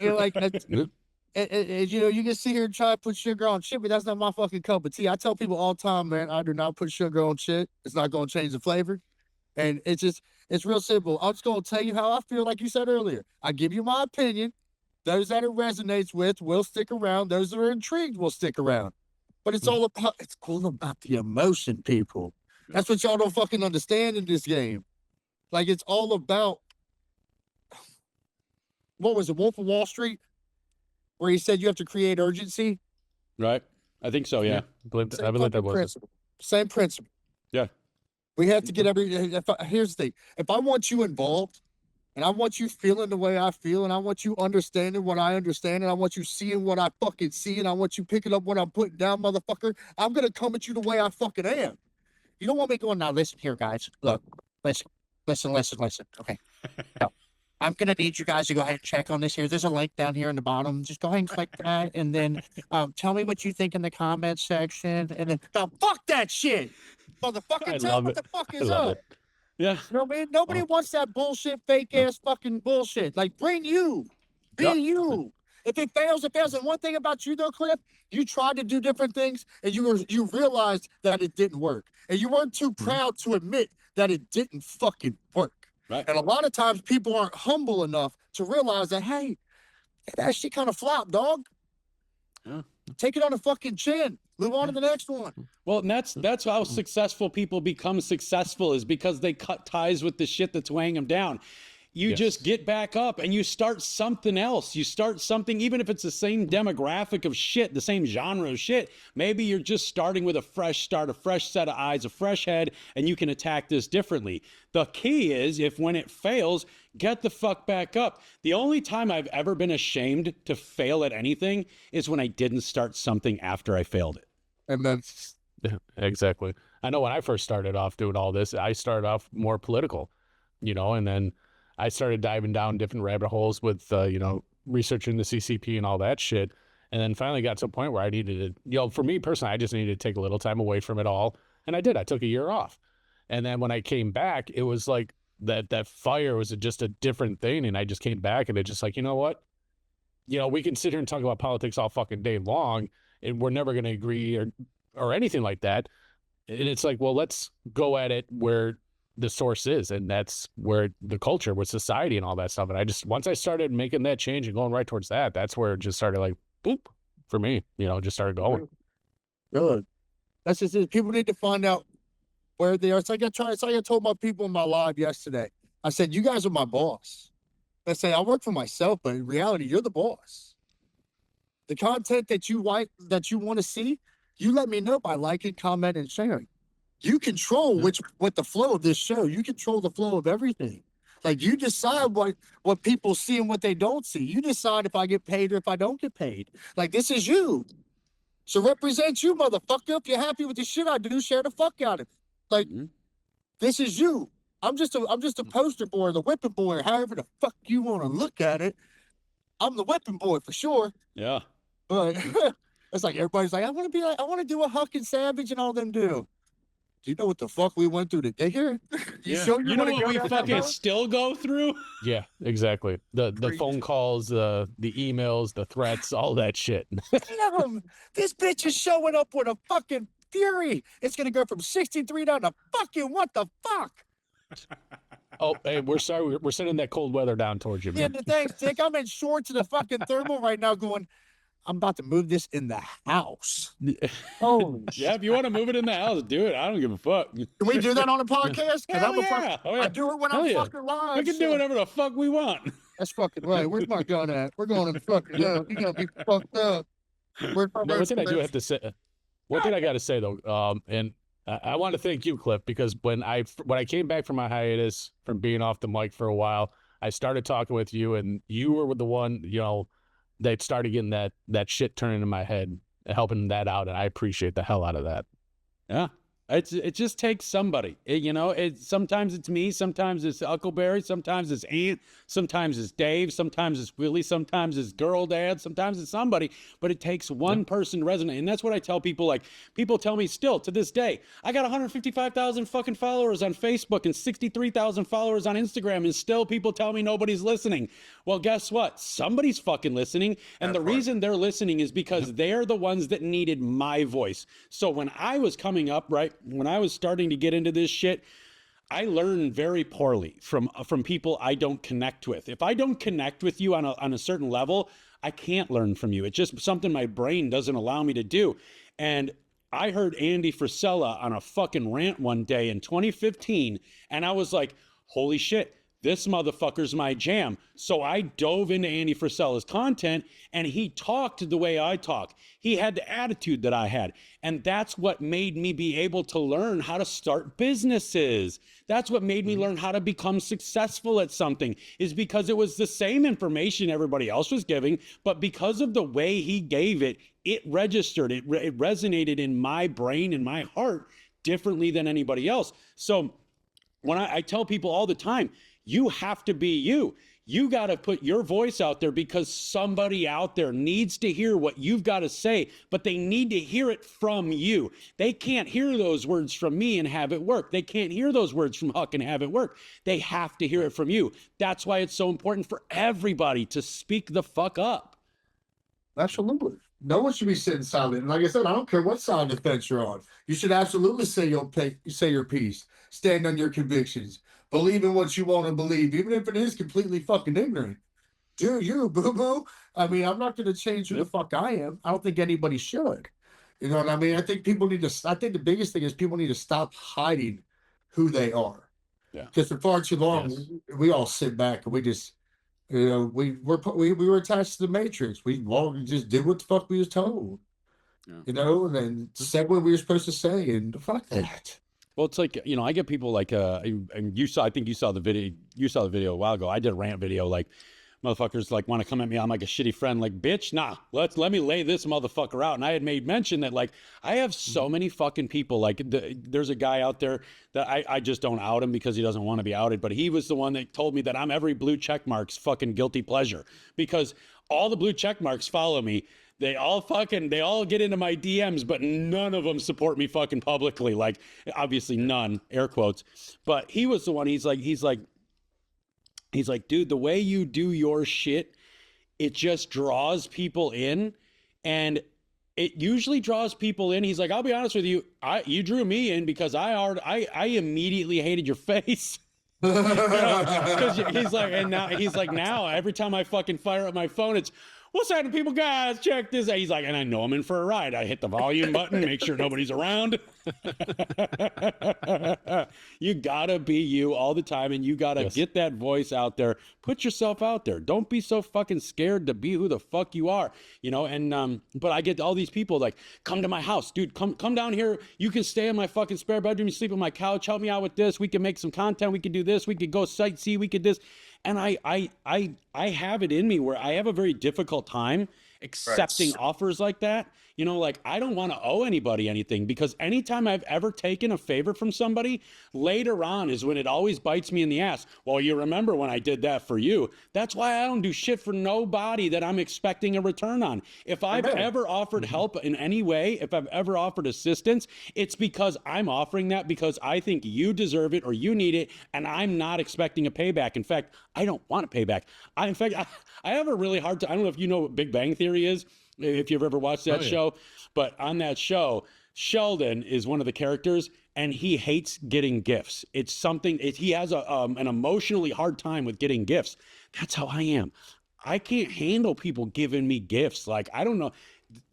D: You're like, you know, you can sit here and try to put sugar on shit, but that's not my fucking cup of tea. I tell people all the time, man, I do not put sugar on shit. It's not going to change the flavor. And it's real simple. I'm just going to tell you how I feel, like you said earlier. I give you my opinion. Those that it resonates with will stick around. Those that are intrigued will stick around. But it's all about the emotion, people. That's what y'all don't fucking understand in this game. Like, it's all about, what was it, Wolf of Wall Street? Where he said you have to create urgency?
B: Right. I think so, yeah.
C: I believe that was
D: principle. Same principle.
B: Yeah.
D: We have to get here's the thing. If I want you involved, and I want you feeling the way I feel, and I want you understanding what I understand, and I want you seeing what I fucking see, and I want you picking up what I'm putting down, motherfucker, I'm going to come at you the way I fucking am. You don't want me going, now listen here, guys. Look, listen. Okay. No. I'm going to need you guys to go ahead and check on this here. There's a link down here in the bottom. Just go ahead and click that. And then tell me what you think in the comments section. And then, now, fuck that shit. Motherfucker, tell me what the fuck is up.
B: Yeah.
D: You know what I mean? Nobody wants that bullshit, fake ass fucking bullshit. Like, bring you. Be you. If it fails, it fails. And one thing about you, though, Cliff, you tried to do different things, and you realized that it didn't work. And you weren't too proud to admit that it didn't fucking work.
B: Right.
D: And a lot of times people aren't humble enough to realize that, hey, that shit kind of flopped, dog.
B: Yeah.
D: Take it on the fucking chin. Move on to the next one.
B: Well, and that's how successful people become successful, is because they cut ties with the shit that's weighing them down. you just get back up and you start something else. You start something, even if it's the same demographic of shit, the same genre of shit. Maybe you're just starting with a fresh start, a fresh set of eyes, a fresh head, and you can attack this differently. The key is, if when it fails, get the fuck back up. The only time I've ever been ashamed to fail at anything is when I didn't start something after I failed it.
D: And that's
C: exactly. I know when I first started off doing all this, I started off more political, and then I started diving down different rabbit holes with, researching the CCP and all that shit. And then finally got to a point where I needed to, for me personally, I just needed to take a little time away from it all. And I did. I took a year off. And then when I came back, it was like that fire was just a different thing. And I just came back and it's just like, you know what? We can sit here and talk about politics all fucking day long and we're never going to agree or anything like that. And it's like, well, let's go at it where the source is, and that's where the culture with society and all that stuff. And once I started making that change and going right towards that, that's where it just started like boop for me, just started going.
D: good. That's just it. People need to find out where they are. It's like I told my people in my live yesterday. I said, you guys are my boss. I say I work for myself, but in reality, you're the boss. The content that you like, that you want to see, you let me know by liking, comment, and sharing. You control what the flow of this show. You control the flow of everything. Like, you decide what people see and what they don't see. You decide if I get paid or if I don't get paid. Like, this is you. So represent you, motherfucker. If you're happy with the shit I do, share the fuck out of it. Like, this is you. I'm just a poster boy, the whipping boy, however the fuck you want to look at it. I'm the whipping boy for sure.
B: Yeah.
D: But it's like everybody's like, I want to do what Huck and Savage and all them do. Do you know what the fuck we went through today here?
B: You know what we fucking still go through?
C: Yeah, exactly. The phone calls, the emails, the threats, all that shit.
D: Damn, this bitch is showing up with a fucking fury. It's gonna go from 63 down to fucking what the fuck?
C: Oh, hey, we're sorry. We're sending that cold weather down towards you, man.
D: Yeah, thanks, Dick. I'm in shorts and a fucking thermal right now going, I'm about to move this in the house. Oh,
B: yeah, if you want to move it in the house, do it. I don't give a fuck.
D: Can we do that on a podcast?
B: Hell yeah.
D: I do it when I'm fucking live.
B: We can do whatever the fuck we want.
D: That's fucking right. Where's my gun at? We're going to fucking up. You're going to be fucked up.
C: One thing I do have to say, one thing I got to say though, and I want to thank you, Cliff, because when I came back from my hiatus from being off the mic for a while, I started talking with you, and you were the one, that started getting that shit turning in my head, helping that out, and I appreciate the hell out of that.
B: Yeah. It just takes somebody. Sometimes it's me, sometimes it's Huckleberry, sometimes it's Ant, sometimes it's Dave, sometimes it's Willie, sometimes it's Girl Dad, sometimes it's somebody, but it takes one person to resonate. And that's what I tell people. Like, people tell me still to this day, I got 155,000 fucking followers on Facebook and 63,000 followers on Instagram, and still people tell me nobody's listening. Well, guess what? Somebody's fucking listening, and the reason they're listening is because they're the ones that needed my voice. So when I was coming up, right, when I was starting to get into this shit, I learned very poorly from people I don't connect with. If I don't connect with you on a certain level, I can't learn from you. It's just something my brain doesn't allow me to do. And I heard Andy Frisella on a fucking rant one day in 2015, and I was like, holy shit, this motherfucker's my jam. So I dove into Andy Frisella's content, and he talked the way I talk. He had the attitude that I had. And that's what made me be able to learn how to start businesses. That's what made me learn how to become successful at something, is because it was the same information everybody else was giving, but because of the way he gave it, it registered, it resonated in my brain and my heart differently than anybody else. So when I tell people all the time, you have to be you. You got to put your voice out there because somebody out there needs to hear what you've got to say, but they need to hear it from you. They can't hear those words from me and have it work. They can't hear those words from Huck and have it work. They have to hear it from you. That's why it's so important for everybody to speak the fuck up.
D: Absolutely. No one should be sitting silent. And like I said, I don't care what side of the fence you're on. You should absolutely say your piece. Stand on your convictions. Believe in what you want to believe, even if it is completely fucking ignorant. Do you, boo-boo? I mean, I'm not going to change who the fuck I am. I don't think anybody should. You know what I mean? I think the biggest thing is people need to stop hiding who they are.
B: Yeah.
D: Because for far too long,
C: Yes.
D: we all sit back and we just, we were attached to the Matrix. We just did what the fuck we was told.
B: Yeah.
D: And then said what we were supposed to say, and fuck that.
B: Well, it's like, I get people like, and I think you saw the video a while ago. I did a rant video, like, motherfuckers like want to come at me. I'm like a shitty friend, like, bitch, nah, let me lay this motherfucker out. And I had made mention that, like, I have so many fucking people, like, there's a guy out there that I just don't out him because he doesn't want to be outed, but he was the one that told me that I'm every blue check mark's fucking guilty pleasure, because all the blue check marks follow me. They all get into my DMs, but none of them support me fucking publicly. Like, obviously none, air quotes. But he was the one, he's like, dude, the way you do your shit, it just draws people in. And it usually draws people in. He's like, I'll be honest with you, you drew me in because I immediately hated your face. Because he's like, now every time I fucking fire up my phone, it's, what's happening, people? Guys, check this out. He's like, and I know I'm in for a ride. I hit the volume button, make sure nobody's around. You gotta be you all the time, and you gotta get that voice out there. Put yourself out there. Don't be so fucking scared to be who the fuck you are. And but I get all these people like, come to my house, dude. Come down here. You can stay in my fucking spare bedroom. You sleep on my couch. Help me out with this. We can make some content. We can do this. We could go sightsee. We could this. And I have it in me where I have a very difficult time accepting offers like that. Like, I don't want to owe anybody anything, because anytime I've ever taken a favor from somebody, later on is when it always bites me in the ass. Well, you remember when I did that for you? That's why I don't do shit for nobody that I'm expecting a return on. If I've ever offered help in any way, if I've ever offered assistance, it's because I'm offering that because I think you deserve it or you need it, and I'm not expecting a payback. In fact, I don't want a payback. I have a really hard time. I don't know if you know what Big Bang Theory is, if you've ever watched that show, but on that show, Sheldon is one of the characters, and he hates getting gifts. It's something, he has an emotionally hard time with getting gifts. That's how I am. I can't handle people giving me gifts. Like, I don't know.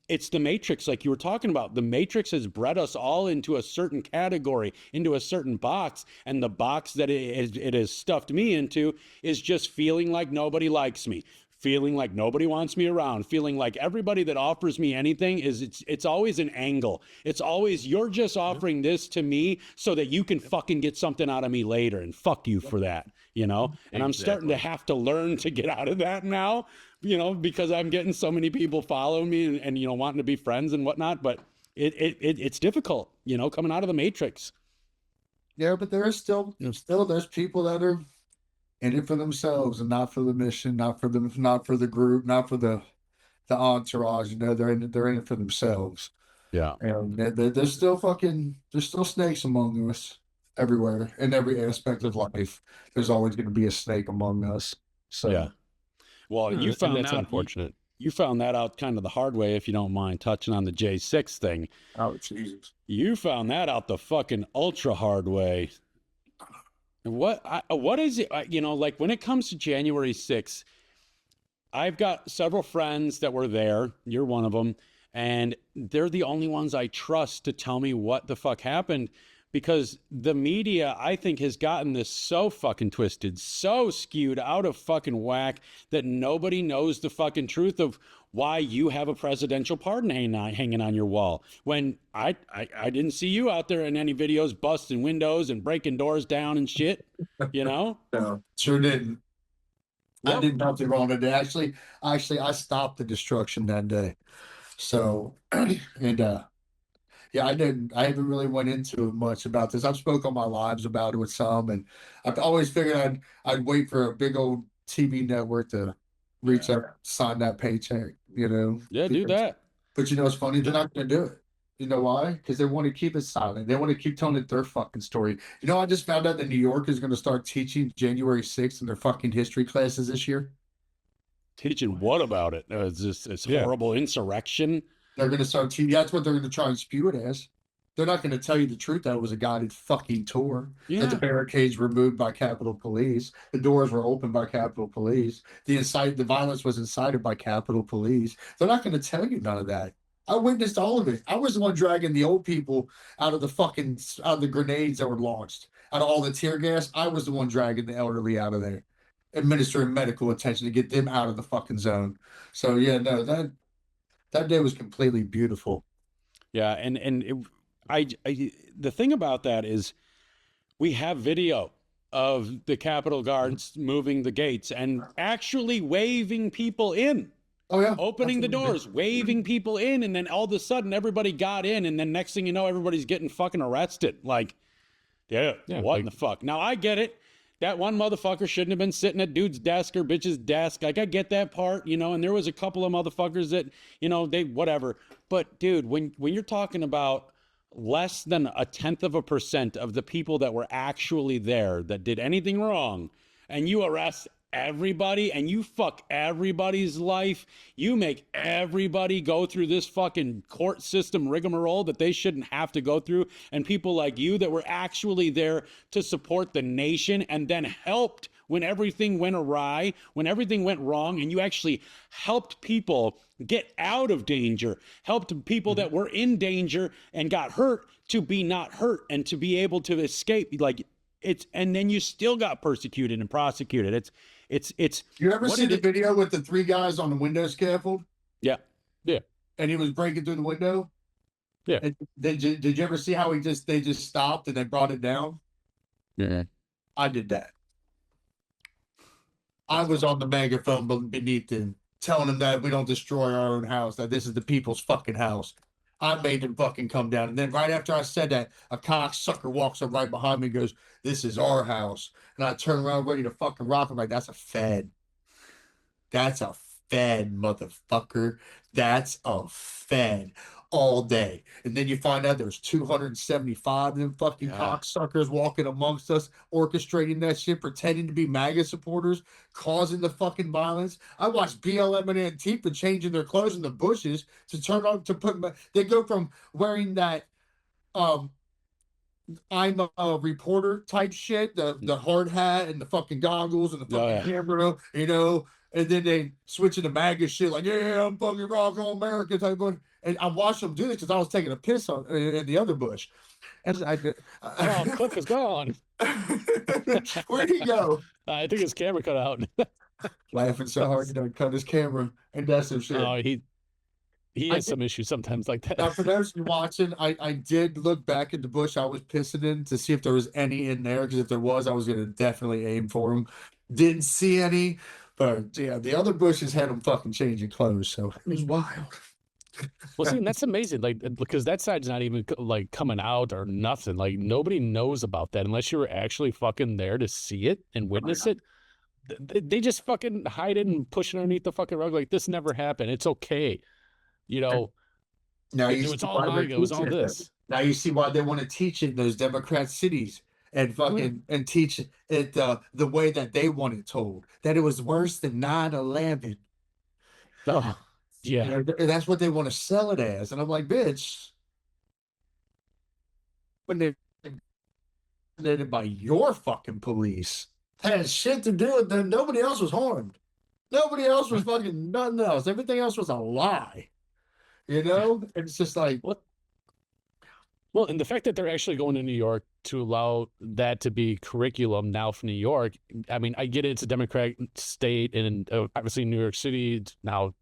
B: It's the Matrix, like you were talking about. The Matrix has bred us all into a certain category, into a certain box, and the box that it has stuffed me into is just feeling like nobody likes me, feeling like nobody wants me around, feeling like everybody that offers me anything it's always an angle. It's always, you're just offering this to me so that you can fucking get something out of me later, and fuck you for that, And I'm starting to have to learn to get out of that now, because I'm getting so many people follow me and wanting to be friends and whatnot, but it's difficult, coming out of the Matrix.
D: Yeah, but there's still there's people that are in it for themselves and not for the mission, not for the group, not for the entourage. They're in it for themselves.
B: Yeah.
D: And there's still snakes among us everywhere, in every aspect of life. There's always going to be a snake among us. So
B: yeah. Well, you found
C: that's
B: that
C: unfortunate.
B: You found that out kind of the hard way, if you don't mind touching on the J6 thing.
D: Oh, Jesus.
B: You found that out the fucking ultra hard way. What is it? Like, when it comes to January 6th, I've got several friends that were there. You're one of them. And they're the only ones I trust to tell me what the fuck happened, because the media, I think, has gotten this so fucking twisted, so skewed out of fucking whack, that nobody knows the fucking truth of why you have a presidential pardon hanging on your wall. When I didn't see you out there in any videos busting windows and breaking doors down and shit,
D: No, sure didn't. I did nothing wrong that day. Actually, I stopped the destruction that day. So, and yeah, I haven't really went into it much about this. I've spoke on my lives about it with some, and I've always figured I'd wait for a big old TV network to reach out, sign that paycheck,
B: Yeah, do that.
D: But it's funny, they're not going to do it. You know why? Because they want to keep it silent. They want to keep telling it their fucking story. I just found out that New York is going to start teaching January 6th in their fucking history classes this year.
B: Teaching what about it? It's horrible insurrection.
D: They're going to start teaching. That's what they're going to try and spew it as. They're not going to tell you the truth that it was a guided fucking tour.
B: Yeah.
D: That the barricades were moved by Capitol Police. The doors were opened by Capitol Police. The violence was incited by Capitol Police. They're not going to tell you none of that. I witnessed all of it. I was the one dragging the old people out of the grenades that were launched. out of all the tear gas, I was the one dragging the elderly out of there, administering medical attention to get them out of the fucking zone. So yeah, no, that day was completely beautiful.
B: Yeah, and the thing about that is we have video of the Capitol guards moving the gates and actually waving people in.
D: Oh yeah,
B: Opening the
D: that's what we
B: doors, waving people in, and then all of a sudden everybody got in, and then next thing you know, everybody's getting fucking arrested. Like, yeah, what in the fuck? Now I get it. That one motherfucker shouldn't have been sitting at dude's desk or bitch's desk. Like, I get that part, you know, and there was a couple of motherfuckers that, you know, they whatever. But dude, when you're talking about less than 0.1% of the people that were actually there that did anything wrong, and you arrest everybody and you fuck everybody's life, you make everybody go through this fucking court system rigmarole that they shouldn't have to go through, and people like you that were actually there to support the nation and then helped when everything went awry, when everything went wrong, and you actually helped people get out of danger, helped people that were in danger and got hurt to be not hurt and to be able to escape. Like, it's, and then you still got persecuted and prosecuted. It's
D: You ever
B: what
D: see
B: did
D: the
B: it-
D: video with the 3 guys on the window scaffold
B: yeah.
D: and he was breaking through the window?
C: Yeah.
D: And did you ever see how they just stopped and they brought it down?
C: Yeah.
D: I did that. I was on the megaphone beneath him, telling him that we don't destroy our own house, that this is the people's fucking house. I made him fucking come down. And then right after I said that, a cocksucker walks up right behind me and goes, "This is our house." And I turn around ready to fucking rock him like, "That's a Fed. That's a Fed, motherfucker. That's a Fed all day." And then you find out there's 275 of them fucking cocksuckers walking amongst us, orchestrating that shit, pretending to be MAGA supporters, causing the fucking violence. I watched BLM and Antifa changing their clothes in the bushes to turn on to put. They go from wearing that I'm a reporter type shit, the hard hat and the fucking goggles and the fucking camera, you know, and then they switch into MAGA shit like, "Yeah, I'm fucking rock on America" type of. And I watched them do this because I was taking a piss on in the other bush. And
C: Oh, Cliff is gone.
D: Where'd he go?
C: I think his camera cut out.
D: Laughing so hard he done cut his camera, and that's some shit.
C: Oh, he has some issues sometimes like that.
D: Now, for those of you watching, I did look back at the bush I was pissing in to see if there was any in there, because if there was, I was going to definitely aim for them. Didn't see any, but yeah, the other bushes had them fucking changing clothes, so it was wild.
C: Well, see, and that's amazing, like, because that side's not even like coming out or nothing. Like, nobody knows about that unless you were actually fucking there to see it and witness it. They just fucking hide it and push it underneath the fucking rug like this never happened. It's okay, you know.
D: Now
C: It was all MAGA, it was all this.
D: Now you see why they want to teach it in those Democrat cities and fucking and teach it the way that they want it told. That it was worse than 9/11.
C: Oh, yeah.
D: You know, that's what they want to sell it as. And I'm like, bitch, when they're mandated by your fucking police, had shit to do with them. Nobody else was harmed. Nobody else was fucking nothing else. Everything else was a lie. You know? It's just like,
C: What? Well, and the fact that they're actually going to New York to allow that to be curriculum now for New York, I mean, I get it, it's a Democratic state, and obviously New York City now,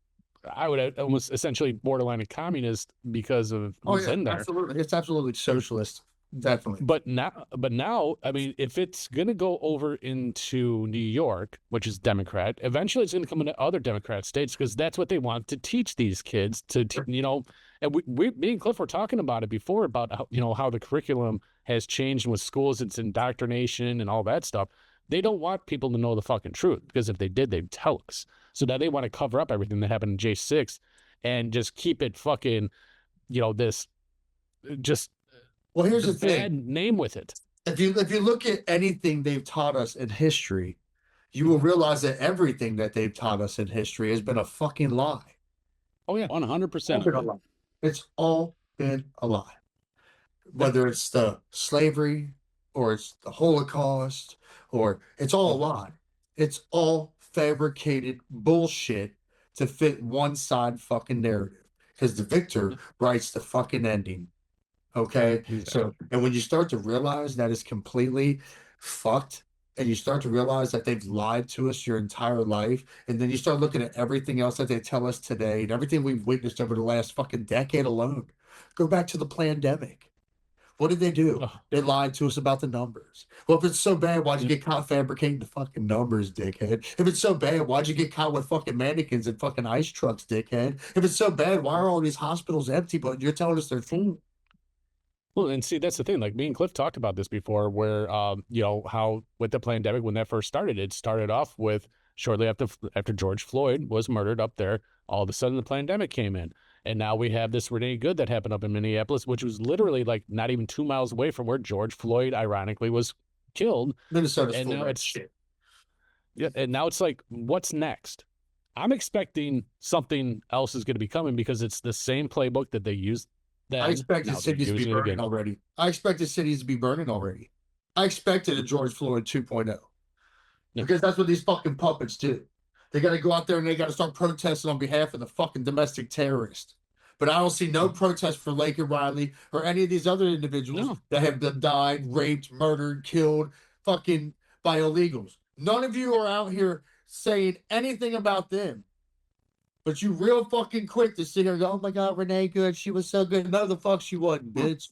C: I would almost essentially borderline a communist because of who's in there.
D: absolutely. It's absolutely socialist. Definitely.
C: But now, I mean, if it's going to go over into New York, which is Democrat, eventually it's going to come into other Democrat states, because that's what they want to teach these kids to you know. And me and Cliff were talking about it before, about how, you know, how the curriculum has changed with schools, it's indoctrination and all that stuff. They don't want people to know the fucking truth, because if they did, they'd tell us. So now they want to cover up everything that happened in J6 and just keep it fucking, you know, this just.
D: Well, here's the
C: bad
D: thing.
C: name with it.
D: If you look at anything they've taught us in history, you will realize that everything that they've taught us in history has been a fucking lie.
C: Oh yeah,
B: 100%.
D: It's all been a lie. Whether it's the slavery or it's the Holocaust, or it's all a lie. It's all fabricated bullshit to fit one side fucking narrative. Because the victor writes the fucking ending. Okay. So, and when you start to realize that it's completely fucked, and you start to realize that they've lied to us your entire life, and then you start looking at everything else that they tell us today and everything we've witnessed over the last fucking decade alone. Go back to the pandemic. What did they do?
C: Ugh.
D: They lied to us about the numbers. Well, if it's so bad, why'd you get caught fabricating the fucking numbers, dickhead? If it's so bad, why'd you get caught with fucking mannequins and fucking ice trucks, dickhead? If it's so bad, why are all these hospitals empty, but you're telling us they're full?
C: Well, and see, that's the thing. Like me and Cliff talked about this before, where you know, how with the pandemic when that first started, it started off with shortly after George Floyd was murdered up there. All of a sudden, the pandemic came in, and now we have this Renee Good that happened up in Minneapolis, which was literally like not even 2 miles away from where George Floyd, ironically, was killed.
D: Minnesota's
C: And
D: full
C: now
D: of
C: it's
D: shit.
C: Yeah, and now it's like, what's next? I'm expecting something else is going to be coming because it's the same playbook that they used then.
D: I expect the
C: Now they're
D: cities to be
C: using it
D: burning
C: again.
D: already. I expect the cities to be burning already. I expected a George Floyd 2.0
C: Yeah.
D: because that's what these fucking puppets do. They got to go out there and they got to start protesting on behalf of the fucking domestic terrorist. But I don't see no protest for Lake and Riley or any of these other individuals
C: No.
D: that have been died, raped, murdered, killed, fucking by illegals. None of you are out here saying anything about them. But you real fucking quick to sit here and go, oh my God, Renee Good, she was so good. No, the fuck she wasn't, bitch.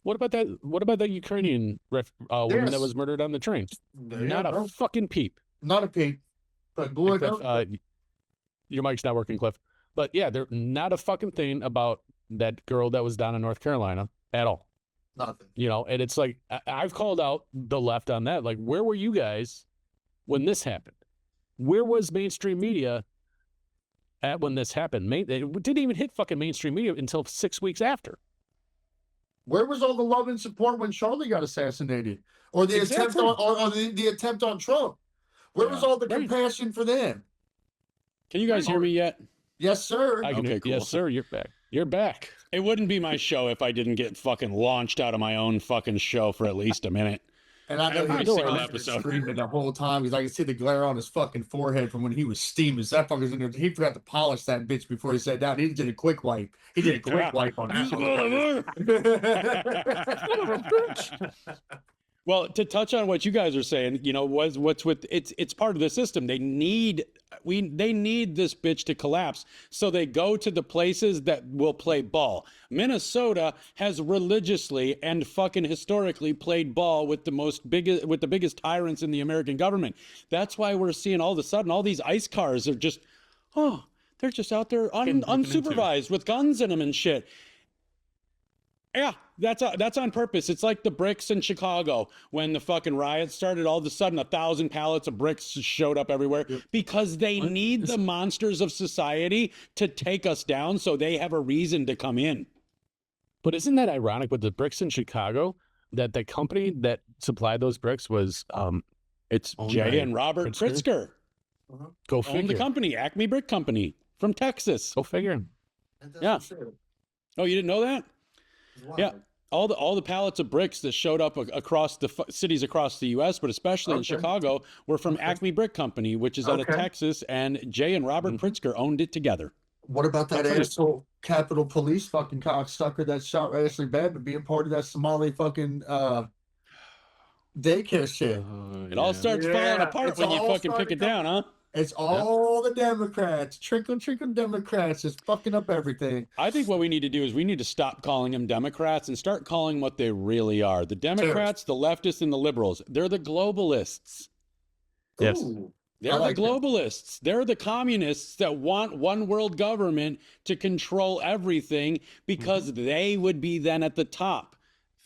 C: What about that? What about that Ukrainian woman that
D: Yes.
C: was murdered on the train? Not a fucking peep.
D: Not a peep. But boy,
C: Cliff, your mic's not working, Cliff. But yeah, there's not a fucking thing about that girl that was down in North Carolina at all.
D: nothing.
C: You know, and it's like I've called out the left on that. Like, where were you guys when this happened? Where was mainstream media at when this happened? It didn't even hit fucking mainstream media until 6 weeks after.
D: Where was all the love and support when Charlie got assassinated? Or the attempt
C: Exactly.
D: on or the attempt on Trump? Where was all the
C: Right.
D: compassion for them?
B: Can you guys hear me yet?
D: Yes, sir.
C: I can,
B: Okay, cool.
C: Yes, sir. You're back. You're back.
B: It wouldn't be my show if I didn't get fucking launched out of my own fucking show for at least a minute.
D: And I know
B: Every
D: he was
B: single
D: episode.
B: episode.
D: Screaming the whole time. He's like, I can see the glare on his fucking forehead from when he was steaming. That fucker's in there. He forgot to polish that bitch before he sat down. He did a quick wipe. He did a quick wipe on that.
B: Well, to touch on what you guys are saying, you know, what's with it's part of the system. They need this bitch to collapse, so they go to the places that will play ball. Minnesota has religiously and fucking historically played ball with the biggest tyrants in the American government. That's why we're seeing all of a sudden all these ICE cars are just, they're just out there unsupervised with guns in them and shit. Yeah, that's on purpose. It's like the bricks in Chicago when the fucking riots started. All of a sudden, 1,000 pallets of bricks showed up everywhere because they need the monsters of society to take us down, so they have a reason to come in.
C: But isn't that ironic with the bricks in Chicago that the company that supplied those bricks was
B: It's Jay and Robert Pritzker.
C: Go
B: Owned
C: figure.
B: the company, Acme Brick Company from Texas.
C: Go figure.
B: Yeah. Oh, you didn't know that? Yeah. All the pallets of bricks that showed up across the cities across the U.S., but especially in Chicago, were from Acme Brick Company, which is out of Texas, and Jay and Robert Pritzker owned it together.
D: What about that asshole Capitol Police fucking cocksucker that shot Ashley Babbitt being part of that Somali fucking daycare shit?
B: It all starts falling apart when you fucking pick it down, huh?
D: It's all the Democrats, trickle Democrats, just fucking up everything.
B: I think what we need to do is we need to stop calling them Democrats and start calling what they really are. The Democrats, the leftists, and the liberals. They're the globalists.
C: Yes.
D: Ooh,
B: They're
D: like
B: the globalists. They're the communists that want one world government to control everything because they would be then at the top.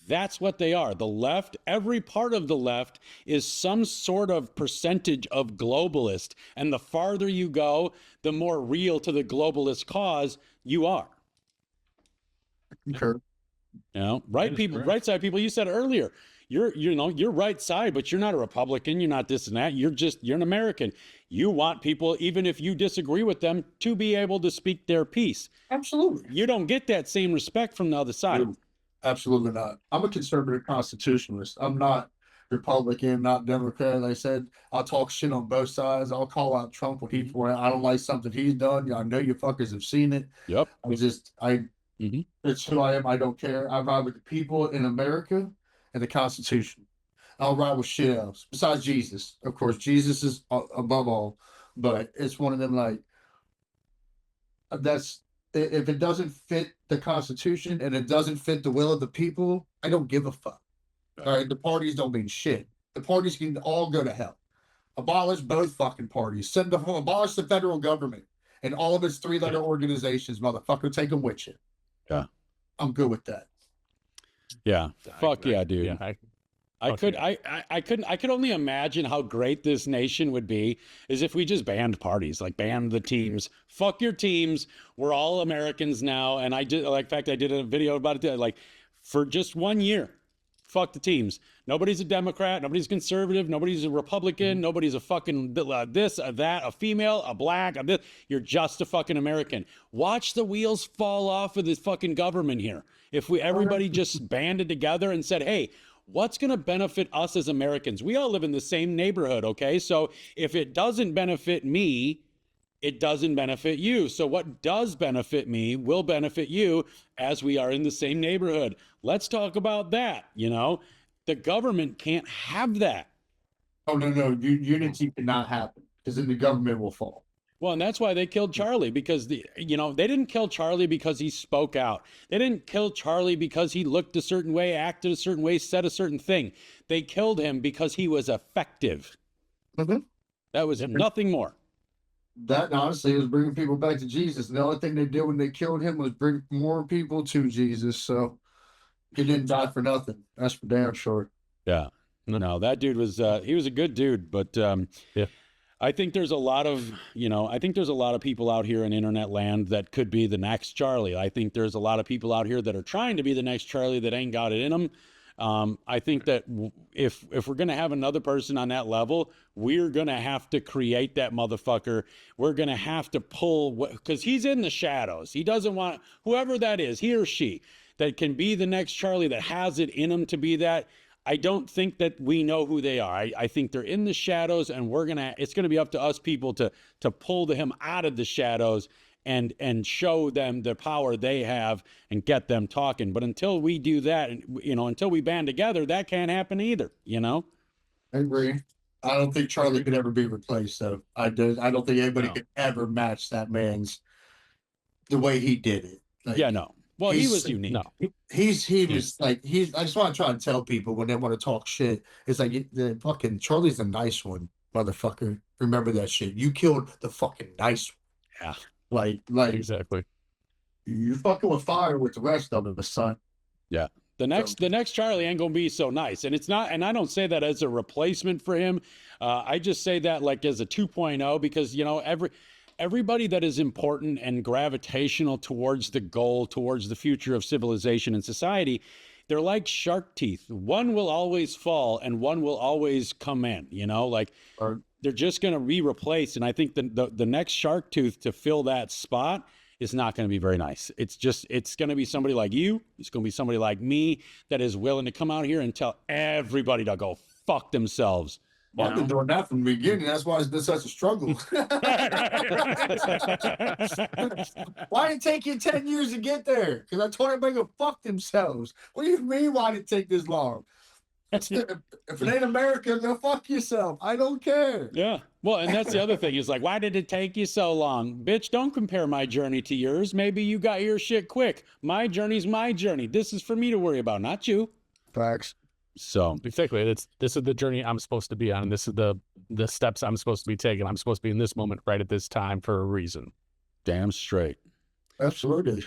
B: That's what they are. The left, every part of the left is some sort of percentage of globalist. And the farther you go, the more real to the globalist cause you are.
D: Okay.
B: You know, right people, right side people, you said earlier, you're right side, but you're not a Republican. You're not this and that. You're an American. You want people, even if you disagree with them, to be able to speak their piece.
D: Absolutely.
B: You don't get that same respect from the other side.
D: Absolutely not. I'm a conservative constitutionalist. I'm not Republican, not Democrat. Like I said, I'll talk shit on both sides. I'll call out Trump when I don't like something he's done. I know you fuckers have seen it.
B: Yep. Mm-hmm.
D: It's who I am. I don't care. I ride with the people in America and the Constitution. I'll ride with shit else besides Jesus. Of course, Jesus is above all, but it's one of them like that's if it doesn't fit the Constitution and it doesn't fit the will of the people, I don't give a fuck. All right, the parties don't mean shit. The parties can all go to hell. Abolish both fucking parties. Abolish the federal government and all of its three-letter organizations, motherfucker. Take them with you.
B: Yeah,
D: I'm good with that.
B: Yeah, fuck yeah, dude.
C: Yeah,
B: I could only imagine how great this nation would be is if we just banned parties, like banned the teams. Fuck your teams. We're all Americans now. And I did, like, in fact, I did a video about it, like, for just 1 year. Fuck the teams. Nobody's a Democrat. Nobody's conservative. Nobody's a Republican. Nobody's a fucking this, a that, a female, a black, a this. You're just a fucking American. Watch the wheels fall off of this fucking government here. If everybody just banded together and said, hey, what's going to benefit us as Americans? We all live in the same neighborhood, okay? So if it doesn't benefit me, it doesn't benefit you. So what does benefit me will benefit you as we are in the same neighborhood. Let's talk about that. You know, the government can't have that.
D: Oh, no. Unity cannot happen because then the government will fall.
B: Well, and that's why they killed Charlie, because they didn't kill Charlie because he spoke out. They didn't kill Charlie because he looked a certain way, acted a certain way, said a certain thing. They killed him because he was effective.
D: Mm-hmm.
B: That was nothing more.
D: That honestly was bringing people back to Jesus. The only thing they did when they killed him was bring more people to Jesus. So he didn't die for nothing. That's for damn sure.
B: Yeah. No, that dude was he was a good dude, but
C: yeah.
B: I think there's a lot of people out here in internet land that could be the next Charlie. I think there's a lot of people out here that are trying to be the next Charlie that ain't got it in them. I think that if we're going to have another person on that level, we're going to have to create that motherfucker. We're going to have to pull, because he's in the shadows. He doesn't want, whoever that is, he or she, that can be the next Charlie, that has it in him to be that. I don't think that we know who they are. I think they're in the shadows, and it's going to be up to us people to pull him out of the shadows and show them the power they have and get them talking. But until we do that, until we band together, that can't happen either, I
D: agree. I don't think Charlie could ever be replaced, though. I don't think anybody could ever match that man's, the way he did it. Like,
B: yeah, no. Well, he was unique.
C: No.
D: He was like, I just want to try and tell people when they want to talk shit, it's like, the fucking Charlie's the nice one, motherfucker. Remember that shit. You killed the fucking nice one.
B: Yeah.
D: Like
C: Exactly.
D: You fucking with fire with the rest of them, son.
B: Yeah. The next Charlie ain't gonna be so nice, and it's not. And I don't say that as a replacement for him. I just say that like as a 2.0, because everybody that is important and gravitational towards the goal, towards the future of civilization and society, they're like shark teeth. One will always fall, and one will always come in. They're just going to be replaced. And I think the next shark tooth to fill that spot is not going to be very nice. It's going to be somebody like you. It's going to be somebody like me that is willing to come out here and tell everybody to go fuck themselves.
D: Well, I've been doing that from the beginning. That's why it's been such a struggle. Why did it take you 10 years to get there? Because I told everybody to go fuck themselves. What do you mean, why did it take this long? If it ain't America, go fuck yourself. I don't care.
B: Yeah. Well, and that's the other thing is like, why did it take you so long? Bitch, don't compare my journey to yours. Maybe you got your shit quick. My journey's my journey. This is for me to worry about, not you.
D: Facts.
B: So
C: exactly, this is the journey I'm supposed to be on, and this is the steps I'm supposed to be taking. I'm supposed to be in this moment right at this time for a reason.
B: Damn straight.
D: Absolutely.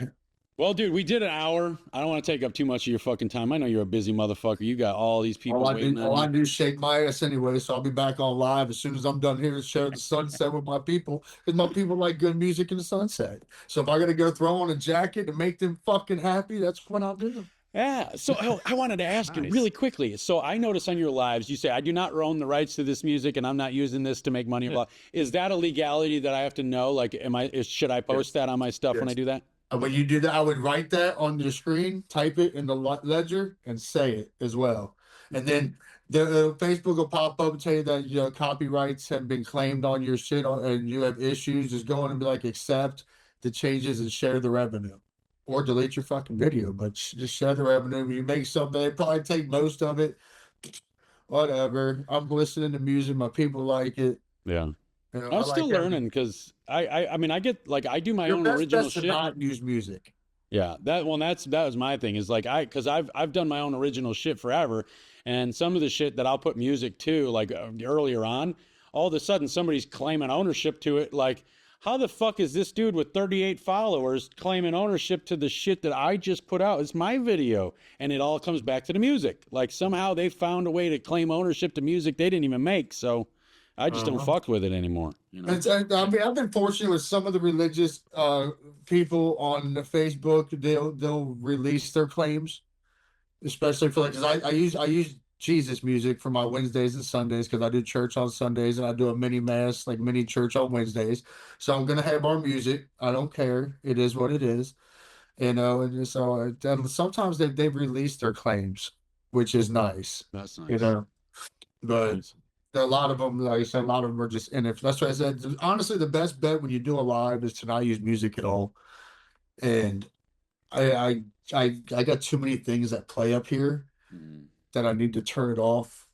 B: Well, dude, we did an hour. I don't want to take up too much of your fucking time. I know you're a busy motherfucker. You got all these people waiting on you.
D: All I do is shake my ass anyway, so I'll be back on live as soon as I'm done here to share the sunset with my people, because my people like good music in the sunset. So if I got to go throw on a jacket to make them fucking happy, that's what I'll do.
B: Yeah. So I wanted to ask you really quickly. So I notice on your lives, you say, I do not own the rights to this music and I'm not using this to make money. Yeah. Is that a legality that I have to know? Like, should I post that on my stuff when I do that?
D: When you do that, I would write that on your screen, type it in the ledger, and say it as well. And then the Facebook will pop up and tell you that copyrights have been claimed on your shit and you have issues. Just go in and be like, accept the changes and share the revenue. or delete your fucking video, but just share the revenue. You make something, they probably take most of it. Whatever. I'm listening to music. My people like it.
B: Yeah.
D: You know,
B: I'm
D: I
B: still
D: like
B: learning because I mean, I get like, I do my
D: your
B: own
D: best
B: original
D: bet to
B: shit.
D: not use music.
B: Yeah, that was my thing is like because I've done my own original shit forever, and some of the shit that I'll put music to like earlier on, all of a sudden somebody's claiming ownership to it. Like, how the fuck is this dude with 38 followers claiming ownership to the shit that I just put out? It's my video, and it all comes back to the music. Like somehow they found a way to claim ownership to music they didn't even make. So I just don't fuck with it anymore. You know?
D: I mean, I've been fortunate with some of the religious people on the Facebook. They'll release their claims, especially for like, 'cause I use Jesus music for my Wednesdays and Sundays because I do church on Sundays and I do a mini mass, like mini church on Wednesdays. So I'm gonna have our music. I don't care. It is what it is, you know. And so and sometimes they've released their claims, which is nice,
B: That's nice.
D: you know. But
B: Nice.
D: a lot of them, like I said, a lot of them are just in it. That's why I said, honestly, the best bet when you do a live is to not use music at all. And I got too many things that play up here
B: Mm,
D: that I need to turn it off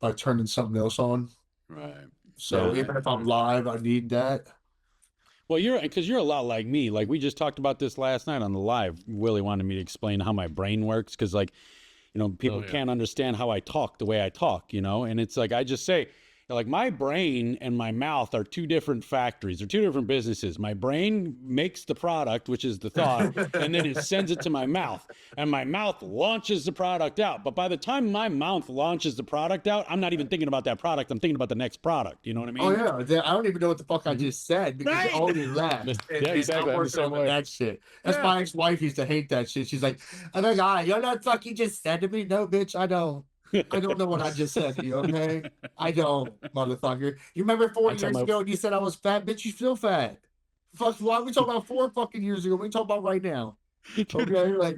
D: by turning something else on.
B: right.
D: So
B: Yeah.
D: even if I'm live, I need that.
B: Well, because you're a lot like me. Like we just talked about this last night on the live. Willie wanted me to explain how my brain works because, like, you know, people can't understand how I talk the way I talk. You know, and it's like I just say, like, my brain and my mouth are two different factories. They're two different businesses. My brain makes the product, which is the thought, and then it sends it to my mouth, and my mouth launches the product out. But by the time my mouth launches the product out, I'm not even thinking about that product. I'm thinking about the next product. You know what I mean?
D: Oh yeah, I don't even know what the fuck I just said because
B: Right.
D: it already left.
C: Yeah, exactly.
D: I'm
C: I'm the
D: working
C: same
D: on
C: way.
D: that shit. That's
B: Yeah.
D: my ex-wife used to hate that shit. She's like, "Oh my god, you know what the fuck you just said to me?" No, bitch, I don't. I don't know what I just said to you. Okay, I don't, motherfucker. You remember 4
C: tell
D: years
C: my-
D: ago when you said I was fat, bitch? You still fat. Fuck, why are we talking about 4 fucking years ago? We talking about right now. Okay, like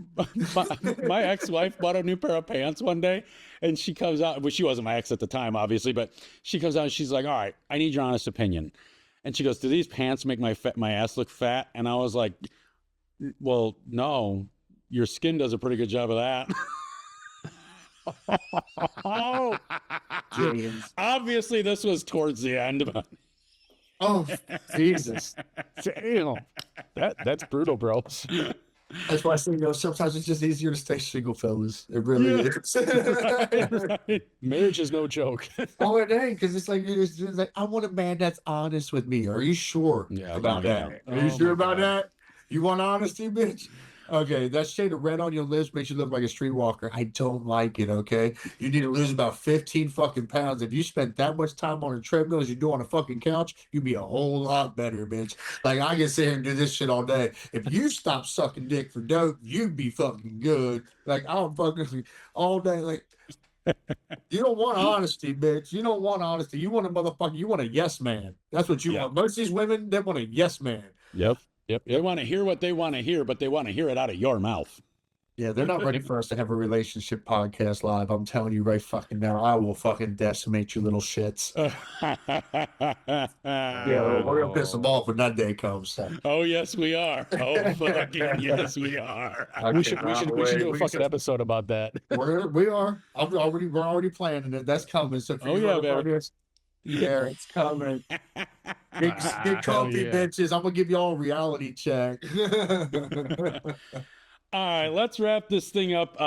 B: my ex-wife bought a new pair of pants one day, and she comes out. Well, she wasn't my ex at the time, obviously, but she comes out and she's like, "All right, I need your honest opinion." And she goes, "Do these pants make my ass look fat?" And I was like, "Well, no. Your skin does a pretty good job of that." Oh,
D: James.
B: obviously this was towards the end, but
D: Oh Jesus.
C: Damn. That's brutal, bro.
D: That's why I say, you know, sometimes it's just easier to stay single, fellas. It really is.
B: right.
C: Marriage is no joke.
D: Oh, it ain't, because it's like I want a man that's honest with me. Are you sure
B: Yeah,
D: about
B: no,
D: that?
B: yeah.
D: Are you
B: Oh,
D: sure
B: my
D: about
B: God.
D: that? You want honesty, bitch? Okay, that shade of red on your lips makes you look like a streetwalker. I don't like it, okay? You need to lose about 15 fucking pounds. If you spent that much time on a treadmill as you do on a fucking couch, you'd be a whole lot better, bitch. Like, I can sit here and do this shit all day. If you stop sucking dick for dope, you'd be fucking good. Like, I'll fucking all day. Like, you don't want honesty, bitch. You don't want honesty. You want a motherfucker. You want a yes man. That's what you
B: Yeah.
D: want. Most of these women, they want a yes man.
C: Yep.
B: They want to hear what they want to hear, but they want to hear it out of your mouth.
D: Yeah, they're not ready for us to have a relationship podcast live. I'm telling you right fucking now, I will fucking decimate you little shits. Yeah, we're gonna piss them off when that day comes.
B: Oh, yes, we are. Oh, fucking yes, we are.
C: We should do a fucking episode about that.
D: We are. We're already planning it. That's coming. So for
B: Oh,
D: you
B: yeah, baby.
D: motherfuckers, yeah, it's coming. Get comfy,
C: yeah.
D: bitches. I'm gonna give you all a reality check.
B: All right, let's wrap this thing up.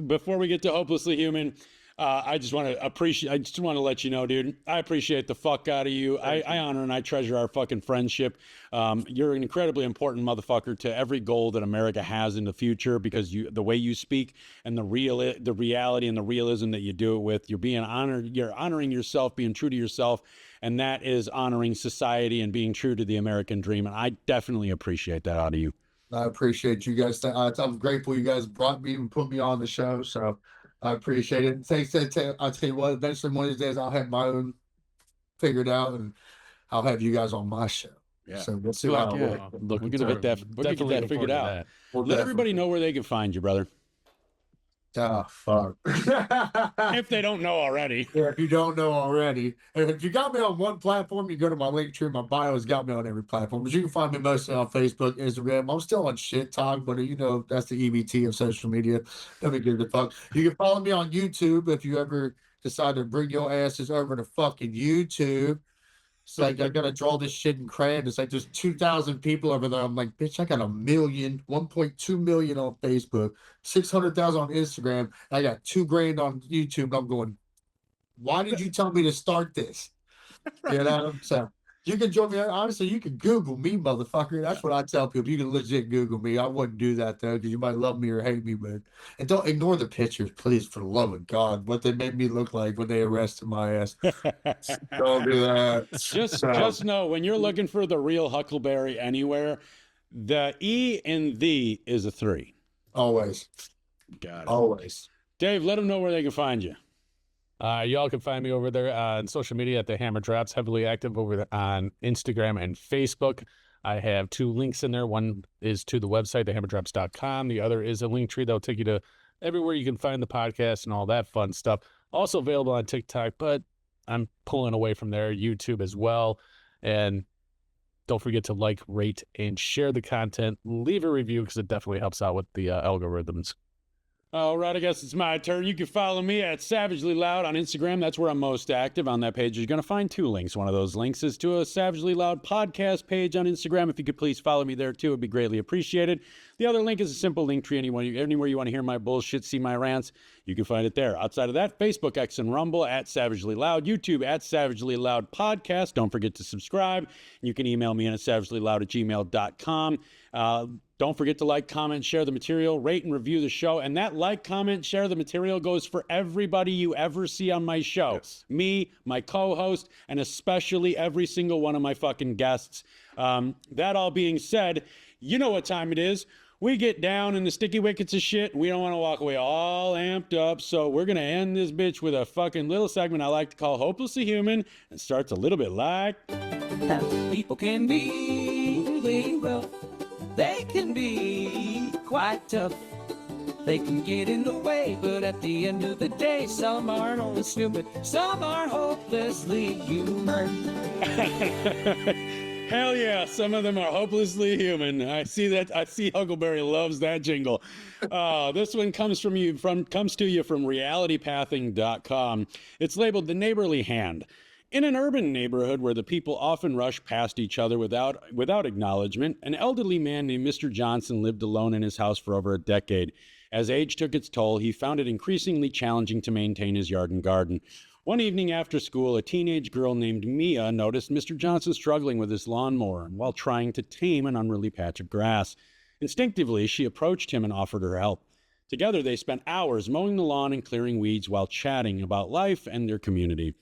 B: Before we get to Hopelessly Human, I just want to let you know, dude, I appreciate the fuck out of you. I honor and I treasure our fucking friendship. You're an incredibly important motherfucker to every goal that America has in the future because the way you speak and the reality and the realism that you do it with, you're honoring yourself, being true to yourself, and that is honoring society and being true to the American dream. And I definitely appreciate that out of you.
D: I appreciate you guys. I'm grateful you guys brought me and put me on the show. So I appreciate it. Thanks. I'll tell you what, eventually one of these days I'll have my own figured out and I'll have you guys on my show.
B: Yeah.
D: So we'll see
B: Fuck
D: how
B: yeah. We're gonna get that figured out.
D: We'll
B: Let everybody
D: definitely-
B: know where they can find you, brother.
D: Oh, fuck.
B: If they don't know already.
D: Yeah, if you don't know already. And if you got me on one platform, you go to my link tree. My bio has got me on every platform. But you can find me mostly on Facebook, Instagram. I'm still on shit talk, but you know, that's the EBT of social media. Nobody gives a fuck. You can follow me on YouTube if you ever decide to bring your asses over to fucking YouTube. It's like I gotta draw this shit in crayon. It's like there's 2,000 people over there. I'm like, bitch, I got 1.2 million on Facebook, 600,000 on Instagram. I got 2 grand on YouTube. And I'm going, why did you tell me to start this? You know, so you can join me. Honestly, you can Google me, motherfucker. That's what I tell people. You can legit Google me. I wouldn't do that though, because you might love me or hate me, but and don't ignore the pictures, please, for the love of God. What they made me look like when they arrested my ass. Don't do that.
B: Just know when you're looking for the real Huckleberry anywhere, the E in the is a 3.
D: Always.
B: Got it.
D: Always.
B: Dave, let them know where they can find you.
C: Y'all can find me over there on social media at the Hammer Drops, heavily active over there on Instagram and Facebook. I have 2 links in there. One is to the website, thehammerdrops.com. The other is a link tree that'll take you to everywhere you can find the podcast and all that fun stuff. Also available on TikTok, but I'm pulling away from there, YouTube as well. And don't forget to like, rate, and share the content. Leave a review because it definitely helps out with the algorithms.
B: All right, I guess it's my turn. You can follow me at Savagely Loud on Instagram. That's where I'm most active. On that page, you're going to find 2 links. One of those links is to a Savagely Loud podcast page on Instagram. If you could please follow me there, too, it would be greatly appreciated. The other link is a simple link tree. Anywhere you want to hear my bullshit, see my rants, you can find it there. Outside of that, Facebook, X, and Rumble at Savagely Loud, YouTube at Savagely Loud Podcast. Don't forget to subscribe. You can email me at savagelyloud@gmail.com. Don't forget to like, comment, share the material, rate and review the show. And that like, comment, share the material goes for everybody you ever see on my show.
C: Yes.
B: Me, my co-host, and especially every single one of my fucking guests. That all being said, you know what time it is. We get down in the sticky wickets of shit. We don't want to walk away all amped up. So we're going to end this bitch with a fucking little segment I like to call Hopelessly Human. It starts a little bit like...
E: People can be really rough. They can be quite tough. They can get in the way, but at the end of the day, some aren't only stupid, some are hopelessly human.
B: Hell yeah, some of them are hopelessly human. I see that. I see Huckleberry loves that jingle. This one comes to you from realitypathing.com. It's labeled The Neighborly Hand. In an urban neighborhood where the people often rush past each other without acknowledgement, an elderly man named Mr. Johnson lived alone in his house for over a decade. As age took its toll, he found it increasingly challenging to maintain his yard and garden. One evening after school, a teenage girl named Mia noticed Mr. Johnson struggling with his lawnmower while trying to tame an unruly patch of grass. Instinctively, she approached him and offered her help. Together, they spent hours mowing the lawn and clearing weeds while chatting about life and their community.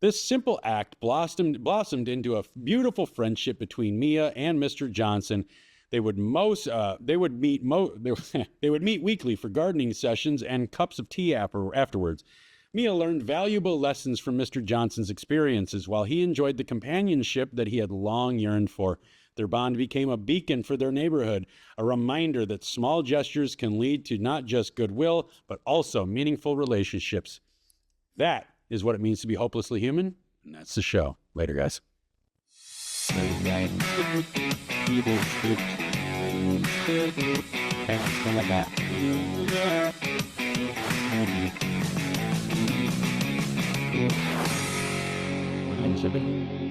B: This simple act blossomed into a beautiful friendship between Mia and Mr. Johnson. They would meet weekly for gardening sessions and cups of tea afterwards. Mia learned valuable lessons from Mr. Johnson's experiences, while he enjoyed the companionship that he had long yearned for. Their bond became a beacon for their neighborhood, a reminder that small gestures can lead to not just goodwill, but also meaningful relationships. That is what it means to be hopelessly human, and that's the show. Later, guys.
E: Shipping.